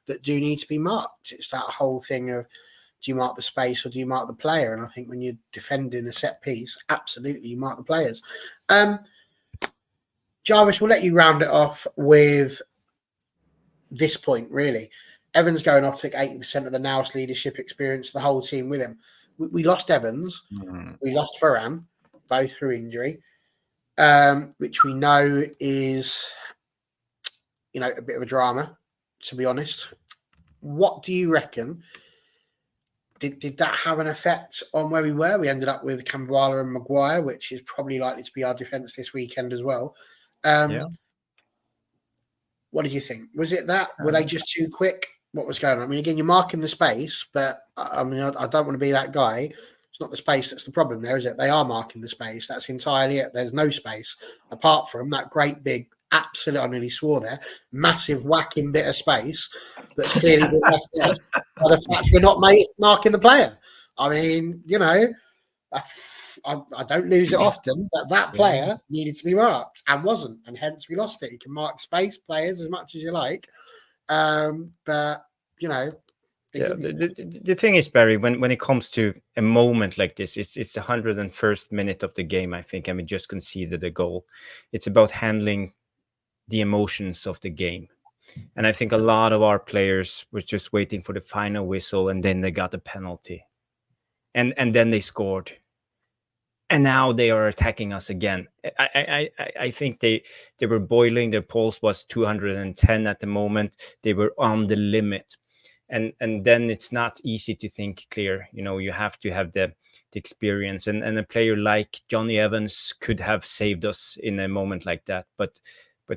that do need to be marked. It's that whole thing of, do you mark the space or do you mark the player? And I think when you're defending a set piece, absolutely you mark the players. Jarvis, we'll let you round it off with this point, really. Evans going off, took 80% of the Nous leadership experience, the whole team with him. We lost Evans. We lost Varane, both through injury, which we know is, a bit of a drama, to be honest. What do you reckon? Did that have an effect on where we were? We ended up with Kambwala and Maguire, which is probably likely to be our defence this weekend as well. What did you think? Was it that? Were they just too quick? What was going on? I mean, again, you're marking the space, but I don't want to be that guy. It's not the space that's the problem there, is it? They are marking the space. That's entirely it. There's no space apart from that great big, absolute, I nearly swore there, massive whacking bit of space that's clearly been left there by the fact we're not marking the player. I mean, I don't lose it often, but that player needed to be marked and wasn't, and hence we lost it. You can mark space players as much as you like, but
the thing is, Barry, when it comes to a moment like this, it's the 101st minute of the game, I think, and we just conceded a goal. It's about handling the emotions of the game. And I think a lot of our players were just waiting for the final whistle, and then they got a penalty. And then they scored. And now they are attacking us again. I think they were boiling. Their pulse was 210 at the moment. They were on the limit. And then it's not easy to think clear. You have to have the experience. And a player like Johnny Evans could have saved us in a moment like that. But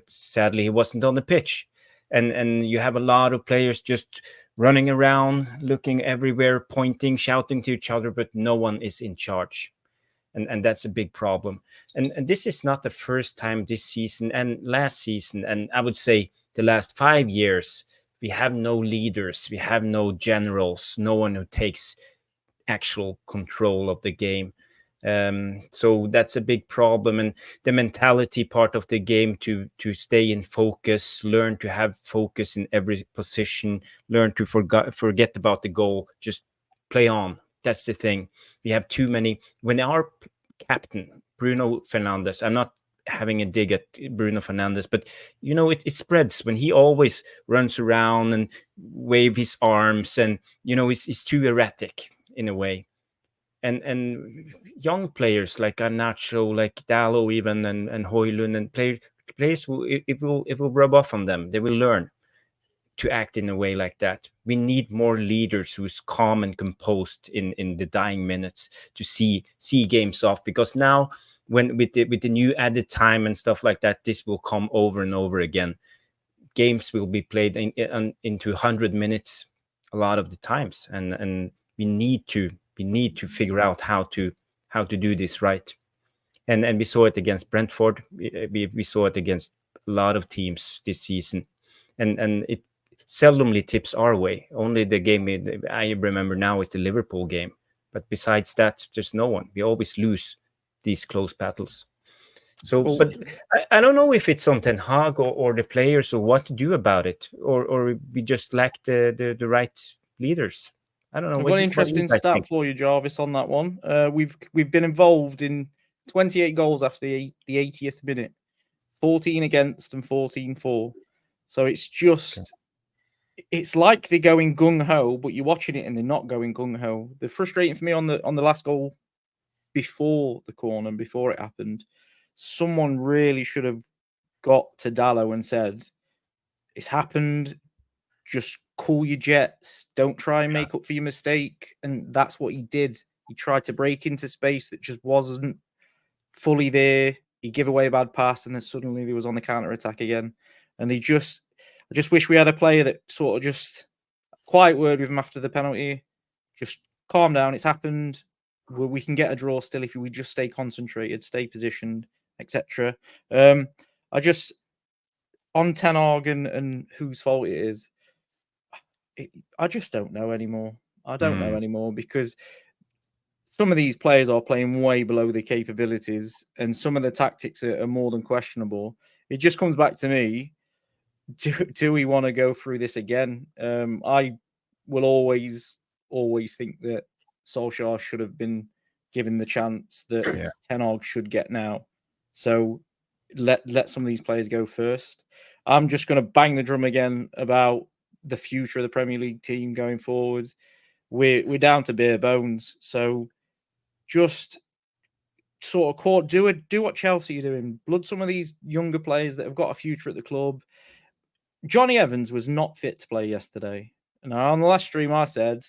sadly, he wasn't on the pitch. And you have a lot of players just running around, looking everywhere, pointing, shouting to each other, but no one is in charge. And that's a big problem. And this is not the first time this season and last season, and I would say the last 5 years, we have no leaders, we have no generals, no one who takes actual control of the game. So that's a big problem. And the mentality part of the game to stay in focus, learn to have focus in every position, learn to forget about the goal, just play on. That's the thing. We have too many. When our captain, Bruno Fernandes, I'm not having a dig at Bruno Fernandes, but it spreads when he always runs around and wave his arms, and he's too erratic in a way. And young players like Garnacho, like Dallo even, and Højlund, and players it will rub off on them. They will learn to act in a way like that. We need more leaders who's calm and composed in the dying minutes to see games off, because now when with the new added time and stuff like that, this will come over and over again. Games will be played into 100 minutes a lot of the times, and we need to figure out how to do this right. And we saw it against Brentford. We saw it against a lot of teams this season, and it seldomly tips our way. Only the game I remember now is the Liverpool game. But besides that, there's no one. We always lose these close battles. So, but I don't know if it's on Ten Hag or the players or what to do about it, or we just lack the right leaders. I don't know.
I've got an interesting stat for you, Jarvis, on that one. We've been involved in 28 goals after the 80th minute, 14 against and 14 for. So it's just... Okay. It's like they're going gung-ho, but you're watching it and they're not going gung-ho. The frustrating for me on the last goal before the corner, before it happened, someone really should have got to Dallo and said, it's happened, just cool your jets, don't try and make up for your mistake. And that's what he did. He tried to break into space that just wasn't fully there. He gave away a bad pass, and then suddenly he was on the counter-attack again. And I just wish we had a player that sort of just quiet word with him after the penalty. Just calm down. It's happened. We can get a draw still if we just stay concentrated, stay positioned, etc. I just on Ten Hag and whose fault it is. I just don't know anymore. I don't know anymore because some of these players are playing way below their capabilities, and some of the tactics are more than questionable. It just comes back to me: do we want to go through this again? I will always think that Solskjaer should have been given the chance that Ten Hag should get now. So let some of these players go first. I'm just going to bang the drum again about the future of the Premier League team going forward. We're down to bare bones. So just sort of do what Chelsea are doing. Blood some of these younger players that have got a future at the club. Johnny Evans was not fit to play yesterday. Now, on the last stream, I said,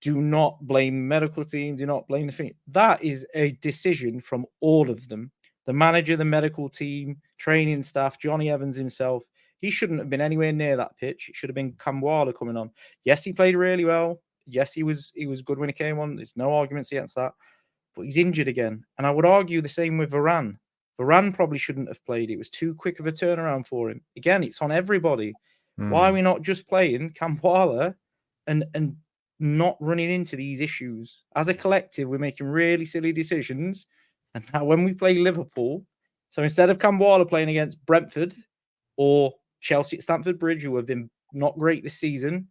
do not blame the medical team. Do not blame the thing. That is a decision from all of them. The manager, the medical team, training staff, Johnny Evans himself. He shouldn't have been anywhere near that pitch. It should have been Kamwala coming on. Yes, he played really well. Yes, he was good when he came on. There's no arguments against that. But he's injured again. And I would argue the same with Varane. Varane probably shouldn't have played. It was too quick of a turnaround for him. Again, it's on everybody. Why are we not just playing Kamwala and not running into these issues? As a collective, we're making really silly decisions. And now when we play Liverpool, so instead of Kamwala playing against Brentford or Chelsea at Stamford Bridge, who have been not great this season,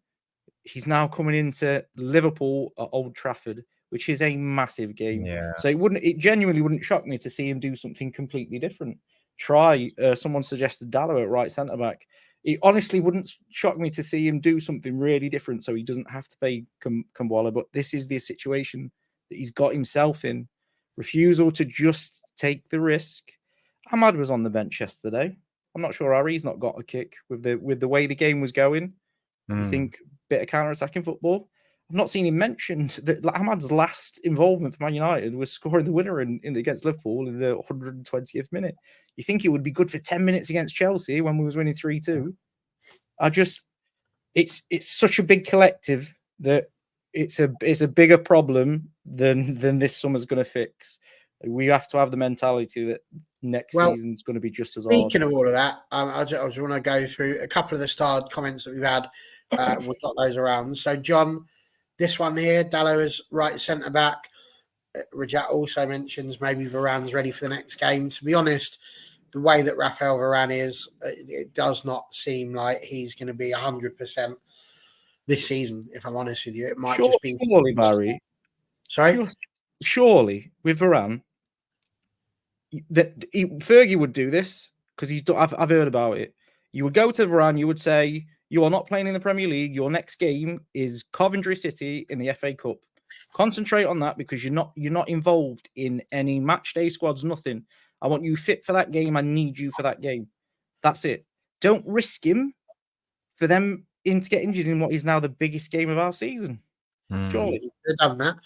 he's now coming into Liverpool at Old Trafford, which is a massive game.
Yeah.
So it genuinely wouldn't shock me to see him do something completely different. Someone suggested Dallo at right centre back. It honestly wouldn't shock me to see him do something really different so he doesn't have to pay Kamwala. But this is the situation that he's got himself in. Refusal to just take the risk. Ahmad was on the bench yesterday. I'm not sure how he's not got a kick with the way the game was going. You think bit of counter-attacking football? I've not seen him mentioned that Ahmad's last involvement for Man United was scoring the winner against Liverpool in the 120th minute. You think he would be good for 10 minutes against Chelsea when we was winning 3-2? It's such a big collective that it's a bigger problem than this summer's going to fix. We have to have the mentality that next season's going to be just as hard.
Speaking of all of that, I just want to go through a couple of the starred comments that we've had. We've got those around. So, John, this one here, Dallo is right centre back. Rajat also mentions maybe Varane's ready for the next game. To be honest, the way that Rafael Varane is, it does not seem like he's going to be 100% this season, if I'm honest with you. It might just be...
Surely, Barry.
Sorry?
Surely, with Varane, Fergie would do this because I've heard about it. You would go to Varane, you would say, you are not playing in the Premier League. Your next game is Coventry City in the FA Cup. Concentrate on that because you're not involved in any match day squads, nothing. I want you fit for that game. I need you for that game. That's it. Don't risk him for them to get injured in what is now the biggest game of our season. Surely.
They've done that.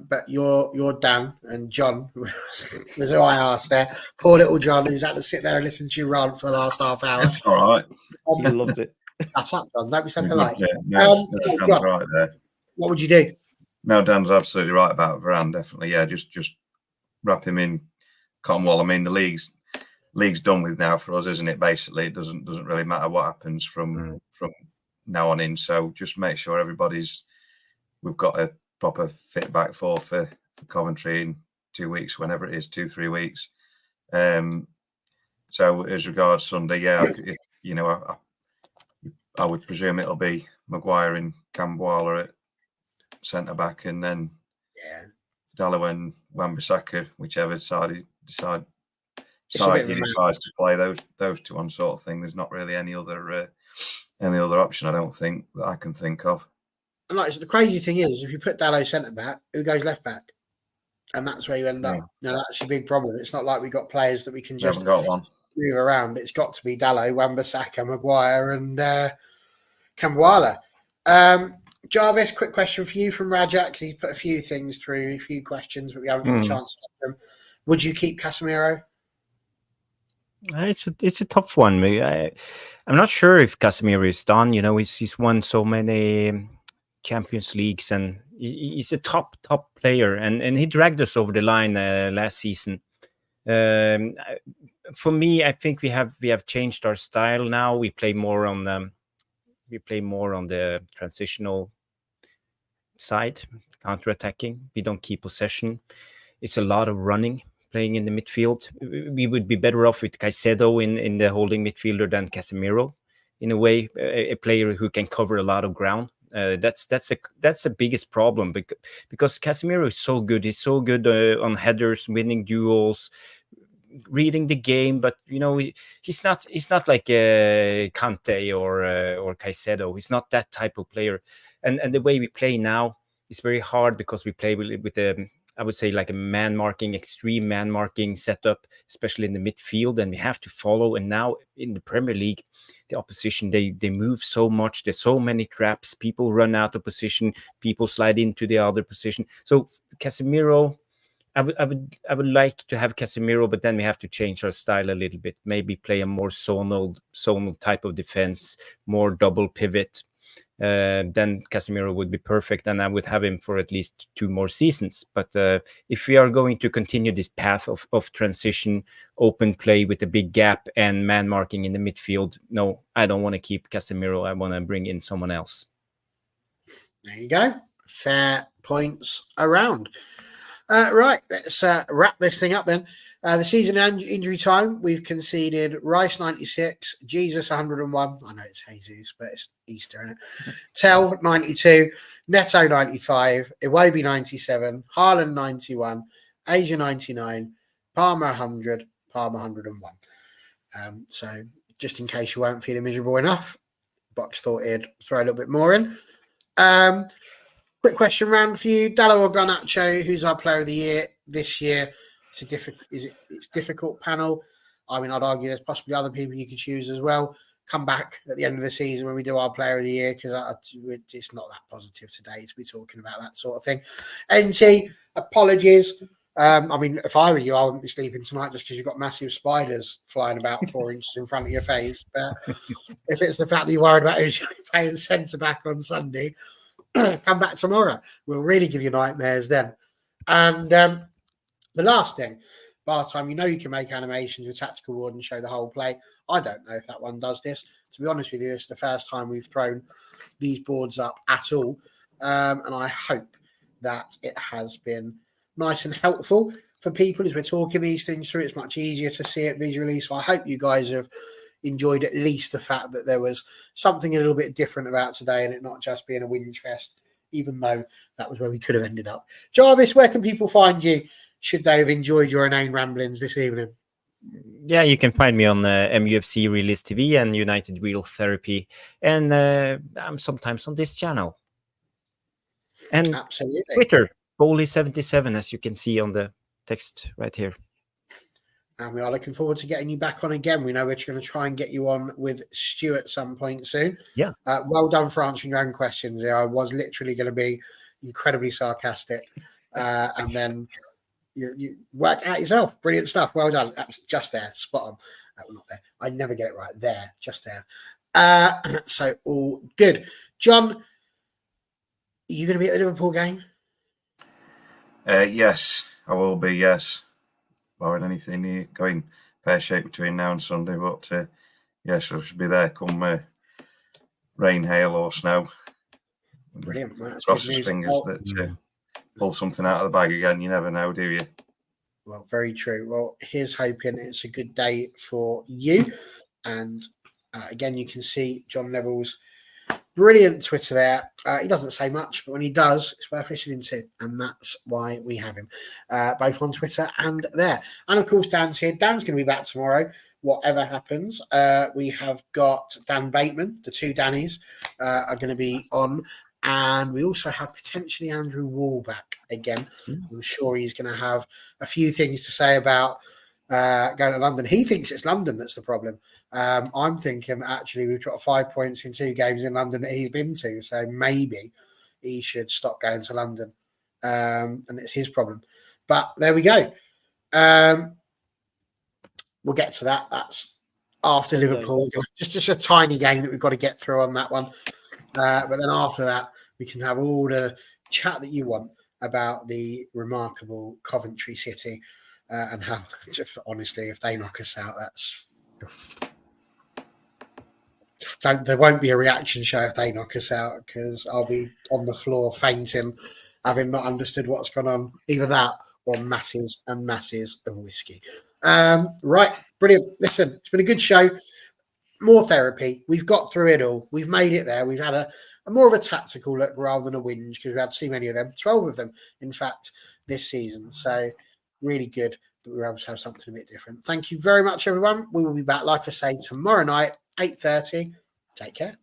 But you're Dan and John was who I asked there. Poor little John who's had to sit there and listen to you rant for the last half hour.
That's all right.
He loves it.
That's up, John. Don't be so polite.
No, Dan's
John,
right there.
what would you do?
No, Dan's absolutely right about Varane. Definitely, yeah. Just wrap him in cotton wool. I mean, the league's done with now for us, isn't it? Basically, it doesn't really matter what happens from now on in. So just make sure we've got a proper fit back four for Coventry in 2 weeks, whenever it is, 2-3 weeks. So as regards Sunday, I would presume it'll be Maguire and Kamwala at centre back, and then Dallo and Wan-Bissaka, whichever side he decides to play those two on, sort of thing. There's not really any other option, I don't think, that I can think of.
And like, so the crazy thing is, if you put Dallo centre back, who goes left back? And that's where you end up. That's a big problem. It's not like we've got players that we can just move around. It's got to be Dallo, Wan-Bissaka, Maguire, and Kamwala. Jarvis, quick question for you from Rajat, because he's put a few things through, a few questions, but we haven't got a chance to get them. Would you keep Casemiro?
It's a tough one. I'm not sure if Casemiro is done. You know, he's won so many Champions Leagues, and he's a top player, and he dragged us over the line last season. For me, I think we have changed our style now. We play more on the transitional side, counter-attacking. We don't keep possession. It's a lot of running, playing in the midfield. We would be better off with Caicedo in the holding midfielder than Casemiro, in a way, a player who can cover a lot of ground. That's the biggest problem, because Casemiro is so good. He's so good on headers, winning duels, reading the game, but you know, he's not like Kante or Caicedo. He's not that type of player, and the way we play now is very hard, because we play with I would say, like a extreme man marking setup, especially in the midfield, and we have to follow. And now in the Premier League, the opposition, they move so much. There's so many traps. People run out of position. People slide into the other position. So Casemiro, I would like to have Casemiro, but then we have to change our style a little bit. Maybe play a more zonal type of defense, more double pivot. Then Casemiro would be perfect, and I would have him for at least 2 more seasons. But if we are going to continue this path of transition, open play with a big gap and man marking in the midfield, no, I don't want to keep Casemiro. I want to bring in someone else.
There you go. Fair points around. Right, let's wrap this thing up then. The season injury time, we've conceded Rice 96, Jesus 101. I know it's Jesus, but it's Easter, isn't it? Tell 92, Neto 95, Iwobi 97, Haaland 91, Asia 99, Palmer 100, Palmer 101. So just in case you weren't feeling miserable enough, Box thought he'd throw a little bit more in. Quick question round for you, Dallo or Garnacho, who's our player of the year this year? It's difficult panel. I mean, I'd argue there's possibly other people you could choose as well. Come back at the end of the season when we do our player of the year, because it's not that positive today to be talking about that sort of thing. NT, apologies. I mean, if I were you, I wouldn't be sleeping tonight just because you've got massive spiders flying about 4 inches in front of your face. But if it's the fact that you're worried about who's playing centre back on Sunday, come back tomorrow. We'll really give you nightmares then. And the last thing, by the time you know you can make animations with Tactical Ward and show the whole play, I don't know if that one does this. To be honest with you, it's the first time we've thrown these boards up at all. And I hope that it has been nice and helpful for people as we're talking these things through. It's much easier to see it visually. So I hope you guys have enjoyed at least the fact that there was something a little bit different about today, and it not just being a whinge fest, even though that was where we could have ended up. Jarvis, where can people find you should they have enjoyed your inane ramblings this evening?
Yeah, you can find me on MUFC Release TV and United Wheel Therapy, and I'm sometimes on this channel. And
Absolutely.
Twitter, Bowley77, as you can see on the text right here.
And we are looking forward to getting you back on again. We know we're going to try and get you on with Stu at some point soon.
Yeah.
Well done for answering your own questions there. I was literally going to be incredibly sarcastic. And then you worked out yourself. Brilliant stuff. Well done. Just there. Spot on. Not there. I never get it right. There. Just there. So all good. John, are you going to be at the Liverpool game?
Yes, I will be, yes. Barring anything going pear-shaped between now and Sunday, but yes, I should be there come rain, hail or snow.
Brilliant. Well,
cross his fingers that pull something out of the bag again. You never know, do you?
Well, very true. Well, here's hoping it's a good day for you. And again, you can see John Neville's brilliant Twitter there. He doesn't say much, but when he does, it's worth listening to. And that's why we have him both on Twitter and there. And of course, Dan's here. Dan's going to be back tomorrow, whatever happens. We have got Dan Bateman, the two Dannies are going to be on. And we also have potentially Andrew Wall back again. I'm sure he's going to have a few things to say about going to London. He thinks it's London that's the problem. I'm thinking actually we've got 5 points in 2 games in London that he's been to, so maybe he should stop going to London, and it's his problem. But there we go. we'll get to that. That's after
Okay.
Liverpool. Just a tiny game that we've got to get through on that one. But then after that, we can have all the chat that you want about the remarkable Coventry City and how, just honestly, if they knock us out, there won't be a reaction show if they knock us out, because I'll be on the floor fainting, having not understood what's gone on. Either that or masses and masses of whiskey. Right, brilliant. Listen, it's been a good show. More therapy. We've got through it all. We've made it there. We've had a more of a tactical look rather than a whinge, because we've had too many of them. 12 of them, in fact, this season. So really good that we were able to have something a bit different. Thank you very much, everyone. We will be back, like I say, tomorrow night, 8:30. Take care.